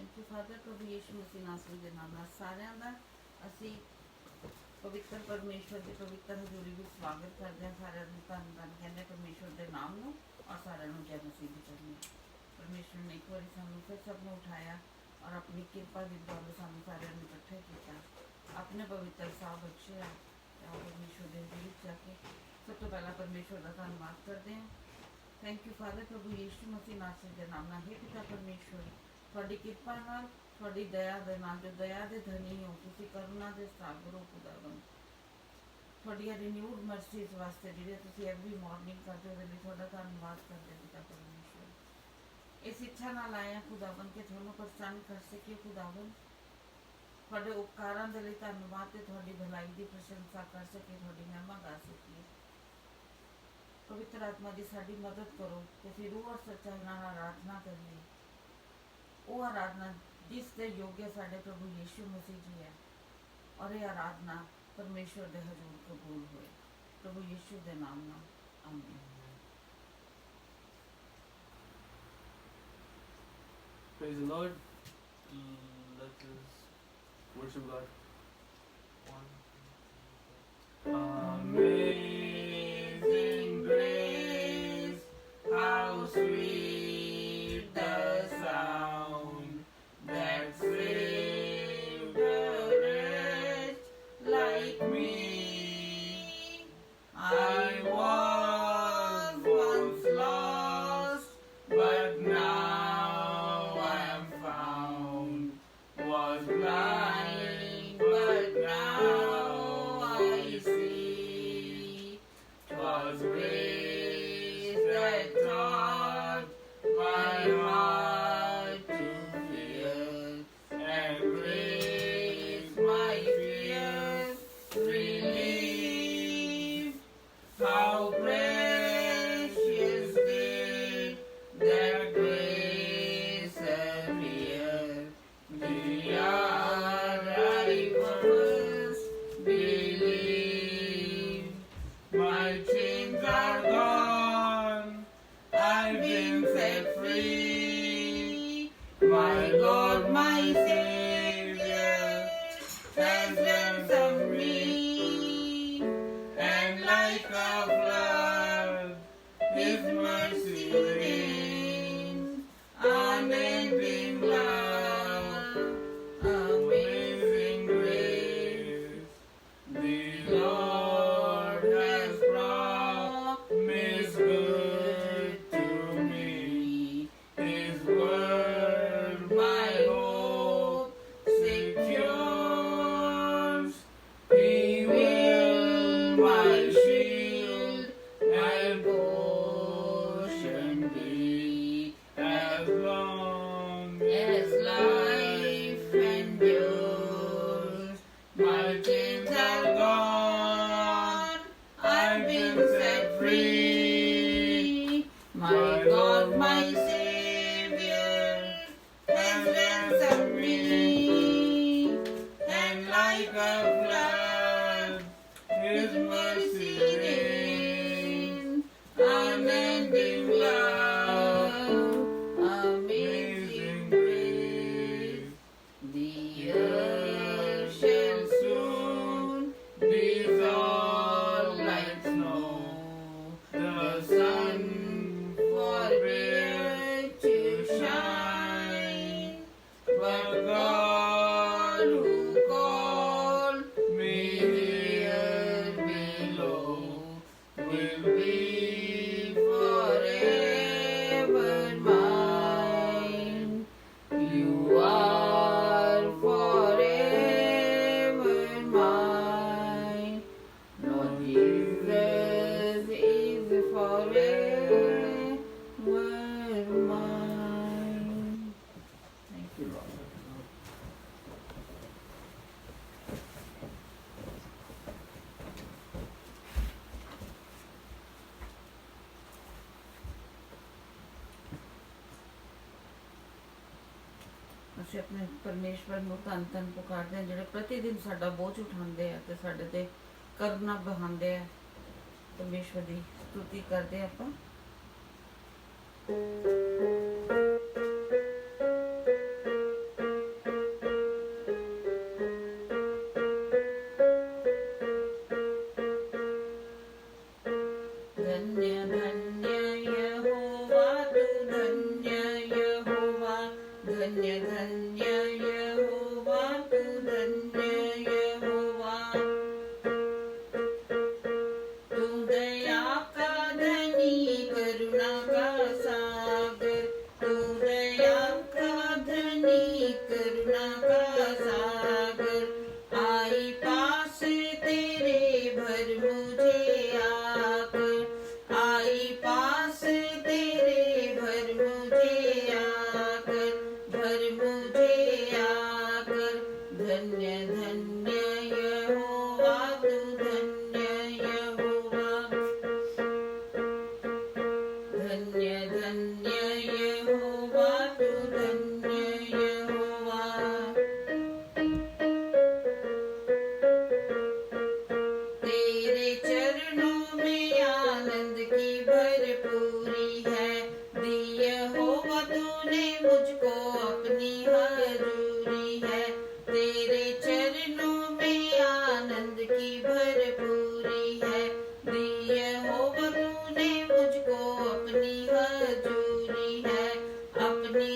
Thank you father प्रभु यीशु मसीह नासरी के नाम ਨਾਲ ਸਾਰਿਆਂ ਦਾ ਅਸੀਂ ਪਵਿੱਤਰ ਪਰਮੇਸ਼ਵਰ ਦੀ ਪਵਿੱਤਰ ਹਜ਼ੂਰੀ ਵਿੱਚ ਸਵਾਗਤ ਕਰਦੇ ਹਾਂ। ਸਾਰਿਆਂ ਨੂੰ ਧੰਨਵਾਦ ਕਹਿੰਦੇ ਪਰਮੇਸ਼ਵਰ ਦੇ ਨਾਮ ਨੂੰ ਔਰ ਸਾਰਿਆਂ ਨੂੰ ਜੈ ਮਸੀਹ ਦੀ ਕਰਨੀ। ਪਰਮੇਸ਼ਵਰ ਨੇ ਇੱਕ ਵਾਰੀ ਸਾਨੂੰ ਫਿਰ ਸਭ ਨੂੰ ਉਠਾਇਆ ਔਰ ਆਪਣੀ ਕਿਰਪਾ ਦੀ ਬਦੌਲਤ ਸਾਨੂੰ ਸਾਰਿਆਂ ਨੂੰ ਇਕੱਠੇ ਕੀਤਾ, ਆਪਣੇ ਪਵਿੱਤਰ ਸਾਹ ਬਖਸ਼ਿਆ। ਪਰਮੇਸ਼ਵਰ ਦੇ ਹਜ਼ੂਰੀ ਵਿੱਚ ਜਾ ਕੇ ਸਭ ਤੋਂ ਪਹਿਲਾਂ ਪਰਮੇਸ਼ਵਰ ਦਾ ਧੰਨਵਾਦ ਕਰਦੇ ਹਾਂ। ਥੈਂਕ ਯੂ ਫਾਦਰ ਪ੍ਰਭੂ ਯੀਸ਼ੂ ਮਸੀਹ ਨਾਸਰੀ ਦੇ ਨਾਮ ਨਾਲ। हे पिता परमेश्वर, ਤੁਹਾਡੀ ਕਿਰਪਾ ਨਾਲ, ਤੁਹਾਡੀ ਦਇਆ ਦੇ ਨਾਲ, ਜੋ ਦਇਆ ਦੇ ਧਨੀ ਹੋ, ਤੁਸੀਂ ਕਰੁਣਾ ਦੇ ਸਾਗਰ ਹੋ ਖੁਦਾਵੰਦ। ਤੁਹਾਡੀਆਂ ਰਿਨਿਊਡ ਮਰਸੀਜ਼ ਵਾਸਤੇ ਜਿਹੜੇ ਤੁਸੀਂ ਐਵਰੀ ਮਾਰਨਿੰਗ ਕਰਦੇ ਹੋ, ਉਹਦੇ ਲਈ ਤੁਹਾਡਾ ਧੰਨਵਾਦ ਕਰਦੇ ਪਿਤਾ ਪਰਮੇਸ਼ਵਰ। ਇਸ ਇੱਛਾ ਨਾਲ ਆਏ ਹਾਂ ਖੁਦਾਵੰਦ ਕਿ ਤੁਹਾਨੂੰ ਪ੍ਰਸੰਨ ਕਰ ਸਕੀਏ ਖੁਦਾਵੰਦ। ਤੁਹਾਡੇ ਉਪਕਾਰਾਂ ਦੇ ਲਈ ਧੰਨਵਾਦ ਤੇ ਤੁਹਾਡੀ ਭਲਾਈ ਦੀ ਪ੍ਰਸ਼ੰਸਾ ਕਰ ਸਕੀਏ, ਤੁਹਾਡੀ ਮਹਿਮਾ ਗਾ ਸਕੀਏ। पवित्र आत्मा जी साड़ी मदद करो कि फिर रूह और सच्चाई नाल आराधना करिए, वो आराधना जिस दे योग्य साडे प्रभु यीशु मसीह जी है, और ये आराधना परमेश्वर दे हजूर कबूल होए प्रभु यीशु दे नाम नाल आमीन। Praise the Lord. Let us worship God. Amazing grace, how sweet the sound that saved a wretch like me. I was once lost, but now I am found. Was blind, but now I see. 'Twas grace that taught my heart to fear, and grace my fears relieved. How precious did that grace appear the hour I first believed. My chains are gone, I've been set free. My God, my Savior, has ransomed me. And like a flood, His mercy rains, unending love, amazing grace. The Lord has promised good to me. His word my hope secures. He will my shield and portion be, as long as life endures. My chains are gone, I've been set free. My God, my Savior, has ransomed me. And like a flood, His mercy rains, unending love, amazing grace. The earth shall soon dissolve like snow, the sun forbid to shine, but God who called me here below will be forever mine. You are forever mine. Lord Jesus is forever mine. Thank you, Lord. ਅਸੀਂ ਆਪਣੇ ਪਰਮੇਸ਼ਵਰ ਨੂੰ ਧੰਨ ਧੰਨ ਪੁਕਾਰਦੇ ਹਾਂ, ਜਿਹੜੇ ਪ੍ਰਤੀ ਦਿਨ ਸਾਡਾ ਬੋਝ ਉਠਾਉਂਦੇ ਆ ਤੇ ਸਾਡੇ ਤੇ ਕਰੁਣਾ ਬਹਾਉਂਦੇ ਆ। ਪਰਮੇਸ਼ਵਰ ਦੀ ਸਤੁਤੀ ਕਰਦੇ ਆਪਾਂ।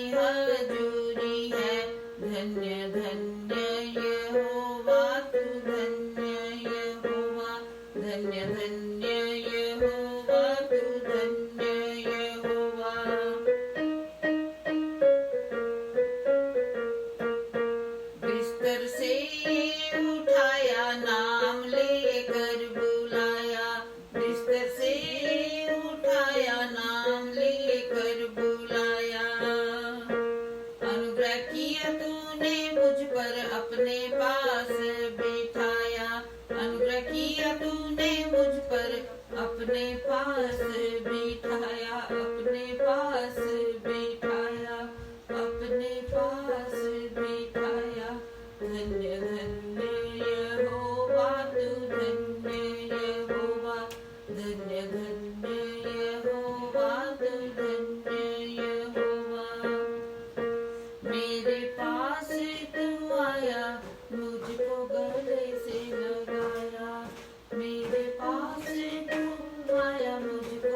हजूरी है। धन्य धन्य यहोवा तू धन्य यहोवा, धन्य धन्य यहोवा तू धन्य यहोवा। बिस्तर से उठाया नाम लेकर बुलाया, बिस्तर से उठाया नाम लेकर बुलाया। अनुग्रह किया तूने मुझ पर अपने पास बिठाया, अनुग्रह किया तूने मुझ पर अपने पास बिठाया, अपने पास बिठाया, अपने पास बिठाया। धन्य धन्य यहोवा तू धन्य यहोवा, धन्य धन्य यहोवा तू धन्य यहोवा। मेरे पास तू आया, मुझको गले से लगाया, मेरे पास तू आया, मुझको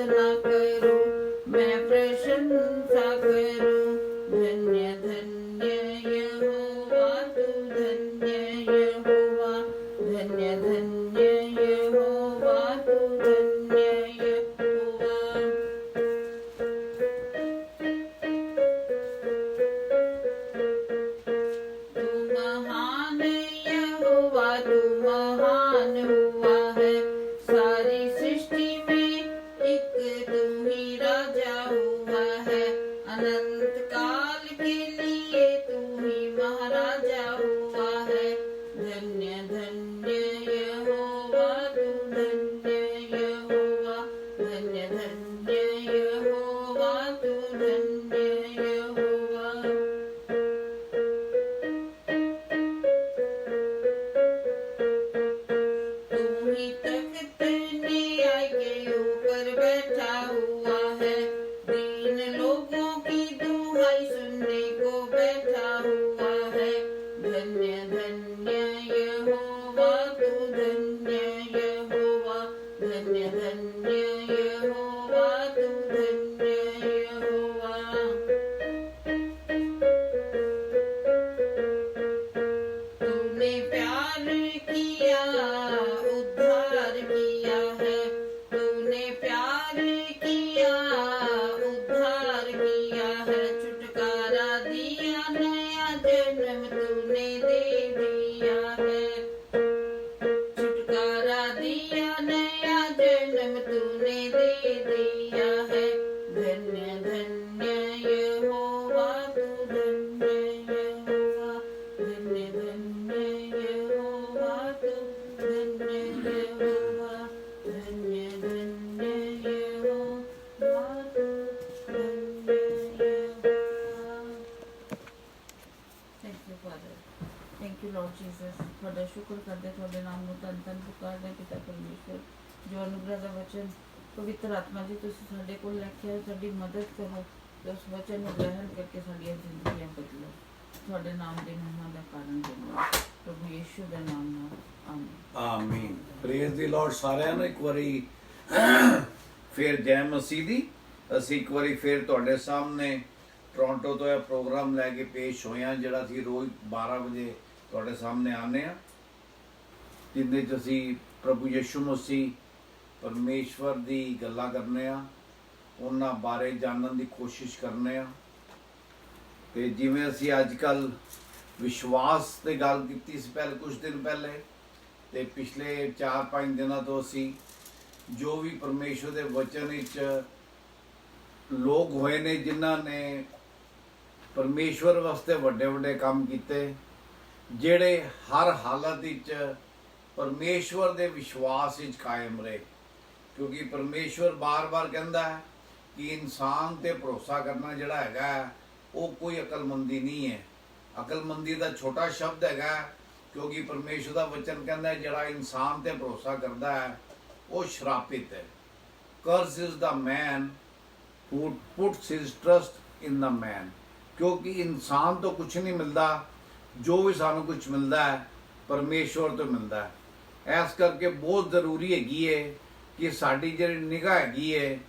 प्रार्थना करूं, मैं प्रशंसा करूं। धन्य धन्य यहोवा तू, धन्य यहोवा, धन्य धन्य यहोवा तू, धन्य यहोवा। तू महान यहोवा, तू महान हुआ है, सारी सृष्टि में एक तू ही राजा हुआ है। अनंत काल के लिए तू ही महाराजा हुआ है। धन्य धन्य यहोवा तू, धन्य यहोवा, धन्य धन्य यहोवा तू, धन्य यहोवा। तू ही तख्त न्याय के ऊपर बैठा हुआ है, दीन लोगों की दुहाई सुनने को बैठा हुआ है। धन्य धन्य यहोवा तू, धन्य यहोवा, धन्य धन्य यहोवा तू, धन्य यहोवा। तूने प्यार किया, उद्धार किया है, तूने प्यार किया, उद्धार किया है। छुटकारा दिया, नया जन्म तूने दे दिया है। छुटकारा दिया, नया जन्म तूने दे दिया है। धन्य धन्य यहोवा तू, धन्य यहोवा, धन्य धन्य यहोवा तू, धन्य यहोवा, धन्य धन्य यहोवा तू, धन्य यहोवा। Thank you father, thank you lord Jesus. ਤੁਹਾਡਾ ਸ਼ੁਕਰ ਕਰਦੇ, ਤੁਹਾਡੇ ਨਾਮ ਨੂੰ ਧੰਨ ਧੰਨ ਪੁਕਾਰਦੇ ਪਿਤਾ ਪਰਮੇਸ਼ਵਰ, ਜੋ ਅਨੁਗ੍ਰਹ ਦਾ ਵਚਨ ਪਵਿੱਤਰ ਆਤਮਾ ਜੀ ਤੁਸੀਂ ਸਾਡੇ ਕੋਲ ਲੈ ਕੇ ਆਏ, ਸਾਡੀ ਮਦਦ ਕਰੋ ਤੇ ਉਸ ਵਚਨ ਨੂੰ ਗ੍ਰਹਿਣ ਕਰਕੇ ਸਾਡੀਆਂ ਜ਼ਿੰਦਗੀਆਂ ਬਦਲੋ। ਤੁਹਾਡੇ ਨਾਮ ਦੇ ਮਹਿਮਾ ਦਾ ਕਾਰਨ ਬਣੋ, ਪ੍ਰਭੂ ਯੀਸ਼ੂ ਦੇ ਨਾਮ ਨਾਲ ਆਮੀਨ। ਆਮੀਨ। ਪ੍ਰੇਜ਼ ਦੀ ਲਾਰਡ ਸਾਰਿਆਂ ਨੂੰ ਇੱਕ ਵਾਰੀ ਫਿਰ ਜੈ ਮਸੀਹ ਦੀ। ਅਸੀਂ ਇੱਕ ਵਾਰੀ ਫਿਰ ਤੁਹਾਡੇ ਸਾਹਮਣੇ ਟੋਰਾਂਟੋ ਤੋਂ ਇਹ ਪ੍ਰੋਗਰਾਮ ਲੈ ਕੇ ਪੇਸ਼ ਹੋਏ ਹਾਂ, ਜਿਹੜਾ ਅਸੀਂ ਰੋਜ਼ 12 ਵਜੇ ਤੁਹਾਡੇ ਸਾਹਮਣੇ ਆਉਂਦੇ ਹਾਂ, ਜਿੰਦੇ 'ਚ ਅਸੀਂ ਪ੍ਰਭੂ ਯਿਸੂ ਮਸੀਹ ਪਰਮੇਸ਼ਵਰ ਦੀ ਗੱਲਾਂ ਕਰਨੇ ਆ, ਉਹਨਾਂ ਬਾਰੇ ਜਾਣਨ ਦੀ ਕੋਸ਼ਿਸ਼ ਕਰਨੇ ਆ। ਤੇ ਜਿਵੇਂ ਅਸੀਂ ਅੱਜ ਕੱਲ੍ਹ ਵਿਸ਼ਵਾਸ 'ਤੇ ਗੱਲ ਕੀਤੀ ਸੀ ਪਹਿਲੇ ਕੁਝ ਦਿਨ ਪਹਿਲੇ, ਤੇ ਪਿਛਲੇ 4-5 ਦਿਨਾਂ ਤੋਂ ਅਸੀਂ ਜੋ ਵੀ ਪਰਮੇਸ਼ਵਰ ਦੇ ਵਚਨ ਵਿੱਚ ਲੋਕ ਹੋਏ ਨੇ ਜਿਨ੍ਹਾਂ ਨੇ ਪਰਮੇਸ਼ਵਰ ਵਾਸਤੇ ਵੱਡੇ ਵੱਡੇ ਕੰਮ ਕੀਤੇ, ਜਿਹੜੇ ਹਰ ਹਾਲਤ ਵਿੱਚ ਪਰਮੇਸ਼ਵਰ ਦੇ ਵਿਸ਼ਵਾਸ ਵਿੱਚ ਕਾਇਮ ਰਹੇ। ਕਿਉਂਕਿ ਪਰਮੇਸ਼ਵਰ ਬਾਰ-ਬਾਰ ਕਹਿੰਦਾ ਹੈ ਕਿ ਇਨਸਾਨ ਤੇ ਭਰੋਸਾ ਕਰਨਾ ਜਿਹੜਾ ਹੈਗਾ ਉਹ ਕੋਈ ਅਕਲਮੰਦੀ ਨਹੀਂ ਹੈ। ਅਕਲਮੰਦੀ ਦਾ ਛੋਟਾ ਸ਼ਬਦ ਹੈਗਾ, ਕਿਉਂਕਿ ਪਰਮੇਸ਼ਵਰ ਦਾ ਵਚਨ ਕਹਿੰਦਾ ਹੈ ਜਿਹੜਾ ਇਨਸਾਨ ਤੇ ਭਰੋਸਾ ਕਰਦਾ ਹੈ ਉਹ ਸ਼ਰਾਪਿਤ ਹੈ। Curse is the man who puts his trust in the man। ਕਿਉਂਕਿ ਇਨਸਾਨ ਤੋਂ ਕੁਝ ਨਹੀਂ ਮਿਲਦਾ, ਜੋ ਵੀ ਸਾਨੂੰ ਕੁਝ ਮਿਲਦਾ ਹੈ ਪਰਮੇਸ਼ਵਰ ਤੋਂ ਮਿਲਦਾ ਹੈ। ਇਸ ਕਰਕੇ ਬਹੁਤ ਜ਼ਰੂਰੀ ਹੈਗੀ ਹੈ ਕਿ ਸਾਡੀ ਜਿਹੜੀ ਨਿਗਾਹ ਹੈਗੀ ਹੈ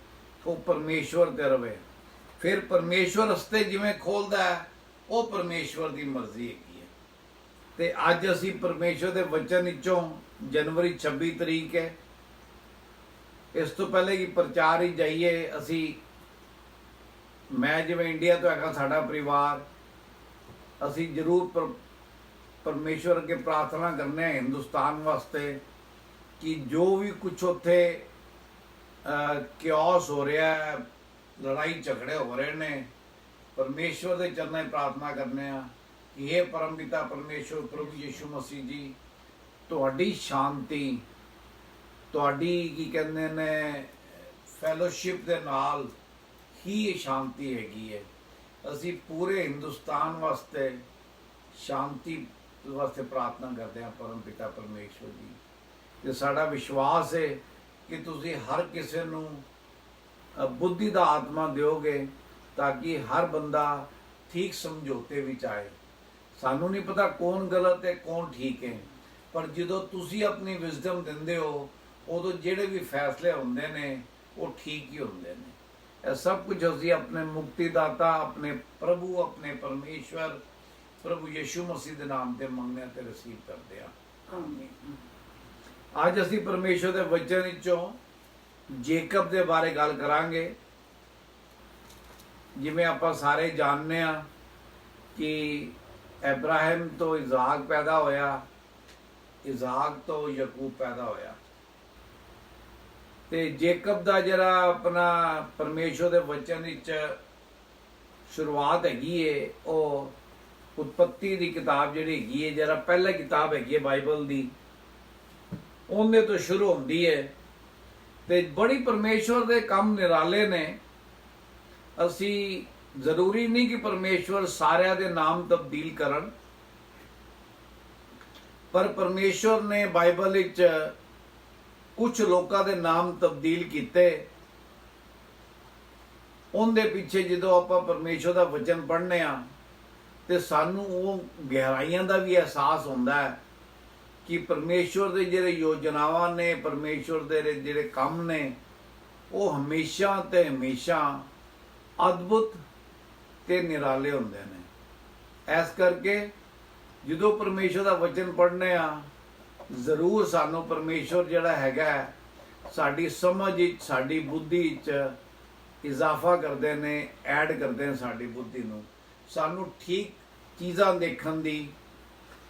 ਉਹ ਪਰਮੇਸ਼ਵਰ ਤੇ ਰਵੇ। ਫਿਰ ਪਰਮੇਸ਼ਵਰ ਰਸਤੇ ਜਿਵੇਂ ਖੋਲਦਾ ਹੈ ਉਹ ਪਰਮੇਸ਼ਵਰ ਦੀ ਮਰਜ਼ੀ ਹੈਗੀ ਹੈ। ਤੇ ਅੱਜ ਅਸੀਂ ਪਰਮੇਸ਼ਵਰ ਦੇ ਵਚਨ ਵਿੱਚੋਂ ਜਨਵਰੀ 26 ਤਰੀਕ ਹੈ, ਇਸ ਤੋਂ ਪਹਿਲੇ ਕਿ ਪ੍ਰਚਾਰ ਹੀ ਜਾਈਏ, ਅਸੀਂ ਮੈਂ ਜਿਵੇਂ ਇੰਡੀਆ ਤੋਂ ਹੈਗਾ, ਸਾਡਾ ਪਰਿਵਾਰ, ਅਸੀਂ ਜ਼ਰੂਰ ਪਰਮੇਸ਼ਵਰ ਅੱਗੇ ਪ੍ਰਾਰਥਨਾ ਕਰਨੇ ਆ ਹਿੰਦੁਸਤਾਨ ਵਾਸਤੇ ਕਿ ਜੋ ਵੀ ਕੁਛ ਉੱਥੇ ਕਿਓਸ ਹੋ ਰਿਹਾ ਹੈ, ਲੜਾਈ ਝਗੜੇ ਹੋ ਰਹੇ ਨੇ, ਪਰਮੇਸ਼ਵਰ ਦੇ ਚਰਨਾਂ 'ਚ ਪ੍ਰਾਰਥਨਾ ਕਰਨੇ ਆ ਕਿ ਇਹ ਪਰਮਪਿਤਾ ਪਰਮੇਸ਼ਵਰ ਪ੍ਰਭੂ ਯਿਸੂ ਮਸੀਹ ਜੀ, ਤੁਹਾਡੀ ਸ਼ਾਂਤੀ, ਤੁਹਾਡੀ ਕੀ ਕਹਿੰਦੇ ਨੇ ਫੈਲੋਸ਼ਿਪ ਦੇ ਨਾਲ ਹੀ ਇਹ ਸ਼ਾਂਤੀ ਹੈਗੀ ਹੈ। ਅਸੀਂ ਪੂਰੇ ਹਿੰਦੁਸਤਾਨ ਵਾਸਤੇ ਸ਼ਾਂਤੀ ਵਾਸਤੇ ਪ੍ਰਾਰਥਨਾ ਕਰਦੇ ਹਾਂ ਪਰਮ ਪਿਤਾ ਪਰਮੇਸ਼ਵਰ ਜੀ। ਤੇ ਸਾਡਾ ਵਿਸ਼ਵਾਸ ਹੈ ਕਿ ਤੁਸੀਂ ਹਰ ਕਿਸੇ ਨੂੰ ਬੁੱਧੀ ਦਾ ਆਤਮਾ ਦਿਓਗੇ ਤਾਂ ਕਿ ਹਰ ਬੰਦਾ ਠੀਕ ਸਮਝੌਤੇ ਵਿੱਚ ਆਏ। ਸਾਨੂੰ ਨਹੀਂ ਪਤਾ ਕੌਣ ਗਲਤ ਹੈ ਕੌਣ ਠੀਕ ਹੈ, ਪਰ ਜਦੋਂ ਤੁਸੀਂ ਆਪਣੀ ਵਿਜ਼ਡਮ ਦਿੰਦੇ ਹੋ ਉਦੋਂ ਜਿਹੜੇ ਵੀ ਫੈਸਲੇ ਹੁੰਦੇ ਨੇ ਉਹ ਠੀਕ ਹੀ ਹੁੰਦੇ ਨੇ। ਇਹ ਸਭ ਕੁਝ ਅਸੀਂ ਆਪਣੇ ਮੁਕਤੀਦਾਤਾ, ਆਪਣੇ ਪ੍ਰਭੂ, ਆਪਣੇ ਪਰਮੇਸ਼ਵਰ ਪ੍ਰਭੂ ਯਿਸੂ ਮਸੀਹ ਦੇ ਨਾਮ ਤੇ ਮੰਗਦੇ ਤੇ ਰਿਸੀਵ ਕਰਦੇ ਹਾਂ। ਆਮੀਨ। ਅੱਜ ਅਸੀਂ ਪਰਮੇਸ਼ਵਰ ਦੇ ਵਚਨ ਵਿੱਚੋਂ ਜੇਕਬ ਦੇ ਬਾਰੇ ਗੱਲ ਕਰਾਂਗੇ। ਜਿਵੇਂ ਆਪਾਂ ਸਾਰੇ ਜਾਣਦੇ ਆ ਕਿ ਅਬਰਾਹਮ ਤੋਂ ਇਜ਼ਾਕ ਪੈਦਾ ਹੋਇਆ, ਇਜ਼ਾਕ ਤੋਂ ਯਾਕੂਬ ਪੈਦਾ ਹੋਇਆ, ਤੇ ਜੇਕਬ ਦਾ ਜਿਹੜਾ ਆਪਣਾ ਪਰਮੇਸ਼ਵਰ ਦੇ ਵਚਨ ਵਿੱਚ ਸ਼ੁਰੂਆਤ ਹੈਗੀ ਏ, ਉਹ ਉਤਪੱਤੀ ਦੀ ਕਿਤਾਬ ਜਿਹੜੀ ਹੈਗੀ ਏ, ਜਿਹੜਾ ਪਹਿਲਾ ਕਿਤਾਬ ਹੈਗੀ ਏ ਬਾਈਬਲ ਦੀ, ਉਹਦੇ ਤੋਂ ਸ਼ੁਰੂ ਹੁੰਦੀ ਹੈ। ਤੇ ਬੜੀ ਪਰਮੇਸ਼ਵਰ ਦੇ ਕੰਮ ਨਿਰਾਲੇ ਨੇ। ਅਸੀਂ ਜ਼ਰੂਰੀ ਨਹੀਂ ਕਿ ਪਰਮੇਸ਼ਵਰ ਸਾਰਿਆਂ ਦੇ ਨਾਮ ਤਬਦੀਲ ਕਰਨ, ਪਰ ਪਰਮੇਸ਼ਵਰ ਨੇ ਬਾਈਬਲ ਵਿੱਚ ਕੁਝ ਲੋਕਾਂ ਦੇ ਨਾਮ ਤਬਦੀਲ ਕੀਤੇ। ਉਹਦੇ ਪਿੱਛੇ ਜਦੋਂ ਆਪਾਂ ਪਰਮੇਸ਼ਵਰ ਦਾ ਵਚਨ ਪੜ੍ਹਨੇ ਆ ਤੇ ਸਾਨੂੰ ਉਹ ਗਹਿਰਾਈਆਂ ਦਾ ਵੀ ਅਹਿਸਾਸ ਹੁੰਦਾ ਹੈ ਕਿ ਪਰਮੇਸ਼ਵਰ ਦੇ ਜਿਹੜੇ ਯੋਜਨਾਵਾਂ ਨੇ, ਪਰਮੇਸ਼ਵਰ ਦੇ ਜਿਹੜੇ ਕੰਮ ਨੇ, ਉਹ ਹਮੇਸ਼ਾ ਤੇ ਹਮੇਸ਼ਾ ਅਦਭੁਤ ਤੇ ਨਿਰਾਲੇ ਹੁੰਦੇ ਨੇ। ਇਸ ਕਰਕੇ ਜਦੋਂ ਪਰਮੇਸ਼ਵਰ ਦਾ ਵਚਨ ਪੜ੍ਹਨੇ ਆ, ਜ਼ਰੂਰ ਸਾਨੂੰ ਪਰਮੇਸ਼ਵਰ ਜਿਹੜਾ ਹੈਗਾ ਸਾਡੀ ਸਮਝ ਵਿੱਚ, ਸਾਡੀ ਬੁੱਧੀ ਵਿੱਚ ਇਜ਼ਾਫਾ ਕਰਦੇ ਨੇ, ਐਡ ਕਰਦੇ ਨੇ ਸਾਡੀ ਬੁੱਧੀ ਨੂੰ, ਸਾਨੂੰ ਠੀਕ ਚੀਜ਼ਾਂ ਦੇਖਣ ਦੀ,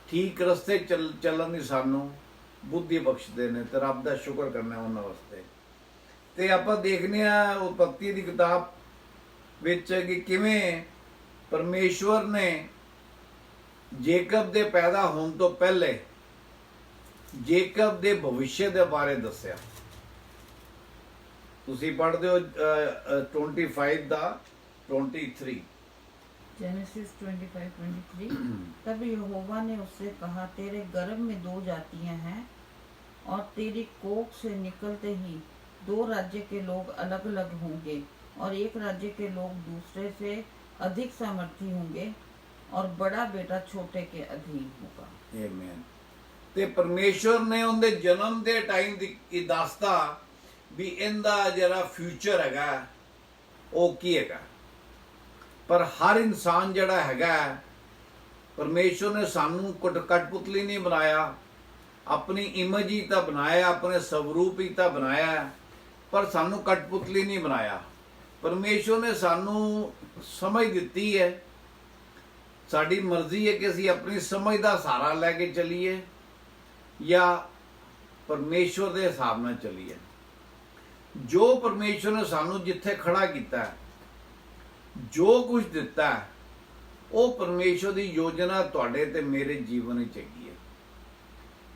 ਠੀਕ ਰਸਤੇ ਚੱਲਣ ਦੀ ਸਾਨੂੰ ਬੁੱਧੀ ਬਖਸ਼ਦੇ ਨੇ। ਤੇ ਰੱਬ ਦਾ ਸ਼ੁਕਰ ਕਰਨਾ ਉਹਨਾਂ ਵਾਸਤੇ। ਤੇ ਆਪਾਂ ਦੇਖਨੇ ਆ ਉਤਪੱਤੀ ਦੀ ਕਿਤਾਬ ਵਿੱਚ ਕਿ ਕਿਵੇਂ ਪਰਮੇਸ਼ਵਰ ਨੇ ਜੇਕਬ ਦੇ ਪੈਦਾ ਹੋਣ ਤੋਂ ਪਹਿਲੇ ਜੇਕਬ ਦੇ ਭਵਿੱਖ ਦੇ ਬਾਰੇ ਦੱਸਿਆ। ਤੁਸੀਂ ਪੜ੍ਹਦੇ ਹੋ 25 ਦਾ 23। जेनेसिस 25:23। तब यहोवा ने उससे कहा, तेरे गर्भ में 2 जातियां हैं और तेरी कोख से निकलते ही 2 राज्य के लोग अलग अलग होंगे और एक राज्य के लोग दूसरे से अधिक सामर्थी होंगे और बड़ा बेटा छोटे के अधीन होगा। ਆਮੀਨ। ਤੇ ਪਰਮੇਸ਼ਵਰ ਨੇ ਉਹਦੇ ਜਨਮ ਦੇ ਟਾਈਮ ਦੀ ਇਹ ਦੱਸਤਾ ਵੀ ਇਹਦਾ ਜਿਹੜਾ ਫਿਊਚਰ ਹੈਗਾ ਉਹ ਕੀ ਹੈਗਾ। ਪਰ ਹਰ ਇਨਸਾਨ ਜਿਹੜਾ ਹੈਗਾ, ਪਰਮੇਸ਼ਵਰ ਨੇ ਸਾਨੂੰ ਕਠਪੁਤਲੀ ਨਹੀਂ ਬਣਾਇਆ, ਆਪਣੀ ਇਮੇਜ ਹੀ ਤਾਂ ਬਣਾਇਆ, ਆਪਣੇ ਸਵਰੂਪ ਹੀ ਤਾਂ ਬਣਾਇਆ, ਪਰ ਸਾਨੂੰ ਕਠਪੁਤਲੀ ਨਹੀਂ ਬਣਾਇਆ। ਪਰਮੇਸ਼ਵਰ ਨੇ ਸਾਨੂੰ ਸਮਝ ਦਿੱਤੀ ਹੈ। ਸਾਡੀ ਮਰਜ਼ੀ ਹੈ ਕਿ ਅਸੀਂ ਆਪਣੀ ਸਮਝ ਦਾ ਸਹਾਰਾ ਲੈ ਕੇ ਚੱਲੀਏ ਜਾਂ ਪਰਮੇਸ਼ਵਰ ਦੇ ਹਿਸਾਬ ਨਾਲ ਚੱਲੀਏ। ਜੋ ਪਰਮੇਸ਼ਵਰ ਨੇ ਸਾਨੂੰ ਜਿੱਥੇ ਖੜਾ ਕੀਤਾ ਹੈ, ਜੋ ਕੁਝ ਦਿੱਤਾ ਹੈ, ਉਹ ਪਰਮੇਸ਼ਵਰ ਦੀ ਯੋਜਨਾ ਤੁਹਾਡੇ ਤੇ ਮੇਰੇ ਜੀਵਨ ਵਿੱਚ ਹੈਗੀ ਹੈ।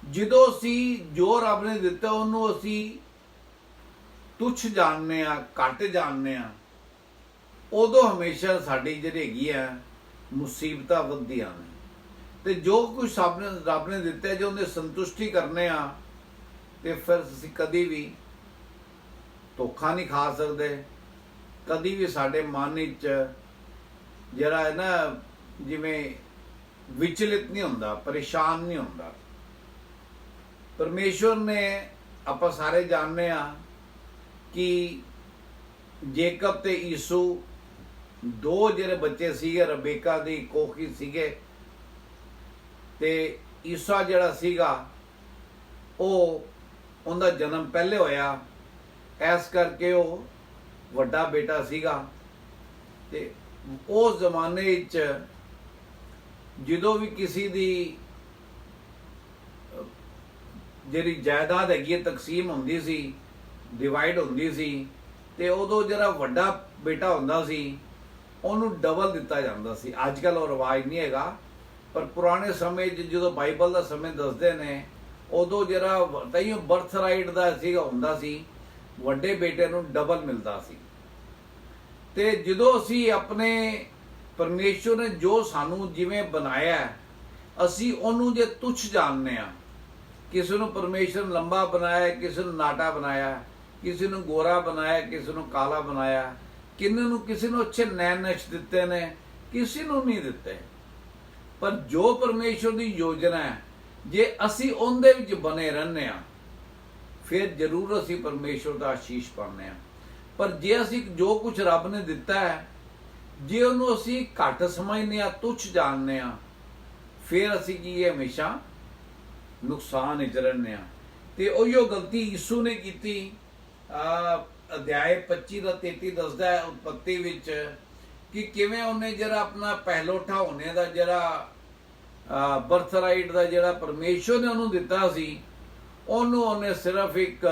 ਜਦੋਂ ਅਸੀਂ ਜੋ ਰੱਬ ਨੇ ਦਿੱਤਾ ਉਹਨੂੰ ਅਸੀਂ ਤੁੱਛ ਜਾਣਦੇ ਆ, ਘੱਟ ਜਾਣਦੇ ਆ, ਉਦੋਂ ਹਮੇਸ਼ਾ ਸਾਡੀ ਜਿਹੜੀ ਹੈਗੀ ਆ ਮੁਸੀਬਤਾਂ ਵੱਧਦੀਆਂ ਨੇ। ਤੇ ਜੋ ਕੁਝ ਰੱਬ ਨੇ ਦਿੱਤਾ, ਜੇ ਉਹਨੇ ਸੰਤੁਸ਼ਟੀ ਕਰਨੇ ਆ, ਤੇ ਫਿਰ ਅਸੀਂ ਕਦੀ ਵੀ ਧੋਖਾ ਨਹੀਂ ਖਾ ਸਕਦੇ। ਕਦੀ ਵੀ ਸਾਡੇ ਮਨ ਵਿੱਚ ਜਿਹੜਾ ਹੈ ਨਾ, ਜਿਵੇਂ ਵਿਚਲਿਤ ਨਹੀਂ ਹੁੰਦਾ, ਪਰੇਸ਼ਾਨ ਨਹੀਂ ਹੁੰਦਾ। ਪਰਮੇਸ਼ਵਰ ਨੇ, ਆਪਾਂ ਸਾਰੇ ਜਾਣਦੇ ਆ ਕਿ ਜੇਕਬ ਤੇ ਈਸੂ 2 ਜਿਹੜੇ ਬੱਚੇ ਸੀਗੇ, ਰਬੇਕਾ ਦੀ ਕੋਖੀ ਸੀਗੇ, ਤੇ ਈਸਾ ਜਿਹੜਾ ਸੀਗਾ ਉਹਦਾ ਜਨਮ ਪਹਿਲੇ ਹੋਇਆ, ਇਸ ਕਰਕੇ ਉਹ ਵੱਡਾ ਬੇਟਾ ਸੀਗਾ। ਤੇ ਉਸ ਜ਼ਮਾਨੇ ਵਿੱਚ ਜਦੋਂ ਵੀ ਕਿਸੇ ਦੀ ਜਿਹੜੀ ਜਾਇਦਾਦ ਹੈਗੀ ਤਕਸੀਮ ਹੁੰਦੀ ਸੀ, ਡਿਵਾਈਡ ਹੁੰਦੀ ਸੀ, ਤੇ ਉਦੋਂ ਜਿਹੜਾ ਵੱਡਾ ਬੇਟਾ ਹੁੰਦਾ ਸੀ ਉਹਨੂੰ ਡਬਲ ਦਿੱਤਾ ਜਾਂਦਾ ਸੀ। ਅੱਜ ਕੱਲ੍ਹ ਉਹ ਰਿਵਾਜ ਨਹੀਂ ਹੈਗਾ, ਪਰ ਪੁਰਾਣੇ ਸਮੇਂ 'ਚ ਜਦੋਂ ਬਾਈਬਲ ਦਾ ਸਮੇਂ ਦੱਸਦੇ ਨੇ, ਉਦੋਂ ਜਿਹੜਾ ਤਈਓ ਬਰਥ ਰਾਈਟ ਦਾ ਸੀਗਾ ਹੁੰਦਾ ਸੀ, ਵੱਡੇ ਬੇਟੇ ਨੂੰ ਡਬਲ ਮਿਲਦਾ ਸੀ। ਤੇ ਜਦੋਂ ਅਸੀਂ ਆਪਣੇ ਪਰਮੇਸ਼ਵਰ ਨੇ ਜੋ ਸਾਨੂੰ ਜਿਵੇਂ ਬਣਾਇਆ, ਅਸੀਂ ਉਹਨੂੰ ਜੇ ਤੁੱਛ ਜਾਣਦੇ ਆ, ਕਿਸੇ ਨੂੰ ਪਰਮੇਸ਼ਵਰ ਲੰਬਾ ਬਣਾਇਆ, ਕਿਸੇ ਨੂੰ ਨਾਟਾ ਬਣਾਇਆ, ਕਿਸੇ ਨੂੰ ਗੋਰਾ ਬਣਾਇਆ, ਕਿਸੇ ਨੂੰ ਕਾਲਾ ਬਣਾਇਆ, ਕਿਸੇ ਨੂੰ ਅੱਛੇ ਨੈਣ ਨਕਸ਼ ਦਿੱਤੇ ਨੇ, ਕਿਸੇ ਨੂੰ ਨਹੀਂ ਦਿੱਤੇ। ਪਰ ਜੋ ਪਰਮੇਸ਼ਵਰ ਦੀ ਯੋਜਨਾ ਹੈ, ਜੇ ਅਸੀਂ ਉਹਦੇ ਵਿੱਚ ਬਣੇ ਰਹਿੰਦੇ ਆ, ਫਿਰ ਜ਼ਰੂਰ ਅਸੀਂ ਪਰਮੇਸ਼ਵਰ ਦਾ ਆਸ਼ੀਸ਼ ਪਾਉਂਦੇ ਆ। ਪਰ ਜੇ ਅਸੀਂ ਜੋ ਕੁਝ ਰੱਬ ਨੇ ਦਿੱਤਾ ਹੈ, ਜੇ ਉਹਨੂੰ ਅਸੀਂ ਘੱਟ ਸਮਝਦੇ ਹਾਂ, ਤੁੱਛ ਜਾਣਦੇ ਹਾਂ, ਫਿਰ ਅਸੀਂ ਕੀ ਹੈ, ਹਮੇਸ਼ਾ ਨੁਕਸਾਨ ਵਿੱਚ ਰਹਿੰਦੇ ਹਾਂ। ਤੇ ਉਹੀਓ ਗਲਤੀ ਯਿਸੂ ਨੇ ਕੀਤੀ। ਅਧਿਆਇ 25 ਦਾ 33 ਦੱਸਦਾ ਹੈ ਉਤਪੱਤੀ ਵਿੱਚ ਕਿ ਕਿਵੇਂ ਉਹਨੇ ਜਿਹੜਾ ਆਪਣਾ ਪਹਿਲੋਠਾ ਹੋਣੇ ਦਾ ਜਿਹੜਾ ਬਰਥਰਾਈਟ ਦਾ ਜਿਹੜਾ ਪਰਮੇਸ਼ਵਰ ਨੇ ਉਹਨੂੰ ਦਿੱਤਾ ਸੀ, ਉਹਨੂੰ ਉਹਨੇ ਸਿਰਫ ਇੱਕ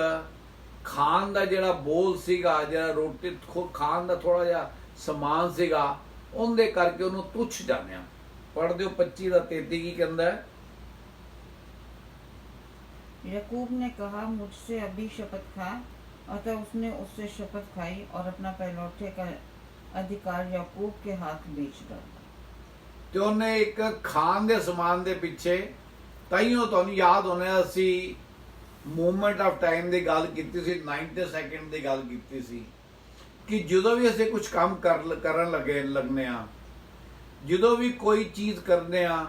ਖਾਣ ਦਾ ਜਿਹੜਾ ਬੋਲ ਸੀਗਾ, ਜਿਹੜਾ ਰੋਟੀ ਖਾਣ ਦਾ ਥੋੜਾ ਜਿਹਾ ਸਮਾਨ ਸੀਗਾ, ਉਹਦੇ ਕਰਕੇ ਉਹਨੂੰ ਤੁੱਛ ਜਾਣਿਆ। पढ़ दो 25 का 33 की कहता है। याकूब ने कहा, मुझसे अभी शपथ खा। अतः उसने उससे शपथ खाई और अपना पहलौठे का अधिकार याकूब के हाथ बेच डाला। ਤੇ ਉਹਨੇ ਇੱਕ ਖਾਣ ਦੇ ਸਮਾਨ ਦੇ ਪਿੱਛੇ, ਤਾਈਓ ਤੁਹਾਨੂੰ ਯਾਦ ਹੋਣਾ ਅਸੀਂ ਮੂਵਮੈਂਟ ਆਫ ਟਾਈਮ ਦੀ ਗੱਲ ਕੀਤੀ ਸੀ, 90 ਸੈਕਿੰਡ ਦੀ ਗੱਲ ਕੀਤੀ ਸੀ ਕਿ ਜਦੋਂ ਵੀ ਅਸੀਂ ਕੁਝ ਕੰਮ ਕਰਨ ਲੱਗਨੇ ਆ, ਜਦੋਂ ਵੀ ਕੋਈ ਚੀਜ਼ ਕਰਨੇ ਆ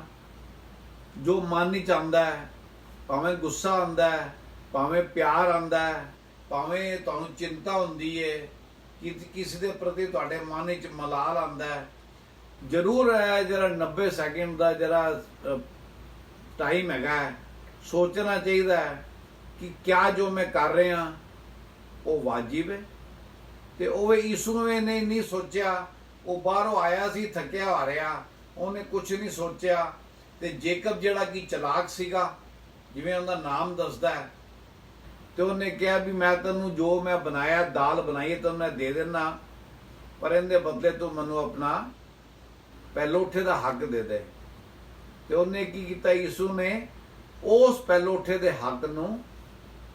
ਜੋ ਮਨ ਨਹੀਂ ਚਾਹੁੰਦਾ ਹੈ, ਭਾਵੇਂ ਗੁੱਸਾ ਆਉਂਦਾ ਹੈ, ਭਾਵੇਂ ਪਿਆਰ ਆਉਂਦਾ ਹੈ, ਭਾਵੇਂ ਤੁਹਾਨੂੰ ਚਿੰਤਾ ਹੁੰਦੀ ਹੈ ਕਿ ਕਿਸੇ ਦੇ ਪ੍ਰਤੀ ਤੁਹਾਡੇ ਮਨ ਵਿੱਚ ਮਲਾਲ ਆਉਂਦਾ ਹੈ, ਜ਼ਰੂਰ ਹੈ ਜਿਹੜਾ 90 ਸੈਕਿੰਡ ਦਾ ਜਿਹੜਾ ਟਾਈਮ ਹੈਗਾ, ਸੋਚਣਾ ਚਾਹੀਦਾ ਹੈ ਕਿ ਕਿਆ ਜੋ ਮੈਂ ਕਰ ਰਿਹਾ ਉਹ ਵਾਜਿਬ ਹੈ। ਤੇ ਉਹ ਯਿਸੂ ਨੇ ਨਹੀਂ ਸੋਚਿਆ, ਉਹ ਬਾਹਰੋਂ ਆਇਆ ਸੀ ਥੱਕਿਆ ਹਾਰਿਆ, ਉਹਨੇ ਕੁਝ ਨਹੀਂ ਸੋਚਿਆ। ਤੇ ਜੇਕਬ ਜਿਹੜਾ ਕਿ ਚਲਾਕ ਸੀਗਾ, ਜਿਵੇਂ ਉਹਦਾ ਨਾਮ ਦੱਸਦਾ ਹੈ, ਤੇ ਉਹਨੇ ਕਿਹਾ ਵੀ ਮੈਂ ਤੈਨੂੰ ਜੋ ਮੈਂ ਬਣਾਇਆ, ਦਾਲ ਬਣਾਈ ਤੈਨੂੰ ਮੈਂ ਦੇ ਦੇਣਾ, ਪਰ ਇਹਦੇ ਬਦਲੇ ਤੂੰ ਮੈਨੂੰ ਆਪਣਾ ਪਹਿਲੋਠੇ ਦਾ ਹੱਕ ਦੇ ਦੇ। ਤੇ ਉਹਨੇ ਕੀ ਕੀਤਾ, ਯਿਸੂ ਨੇ ਉਸ ਪਹਿਲੋਠੇ ਦੇ ਹੱਕ ਨੂੰ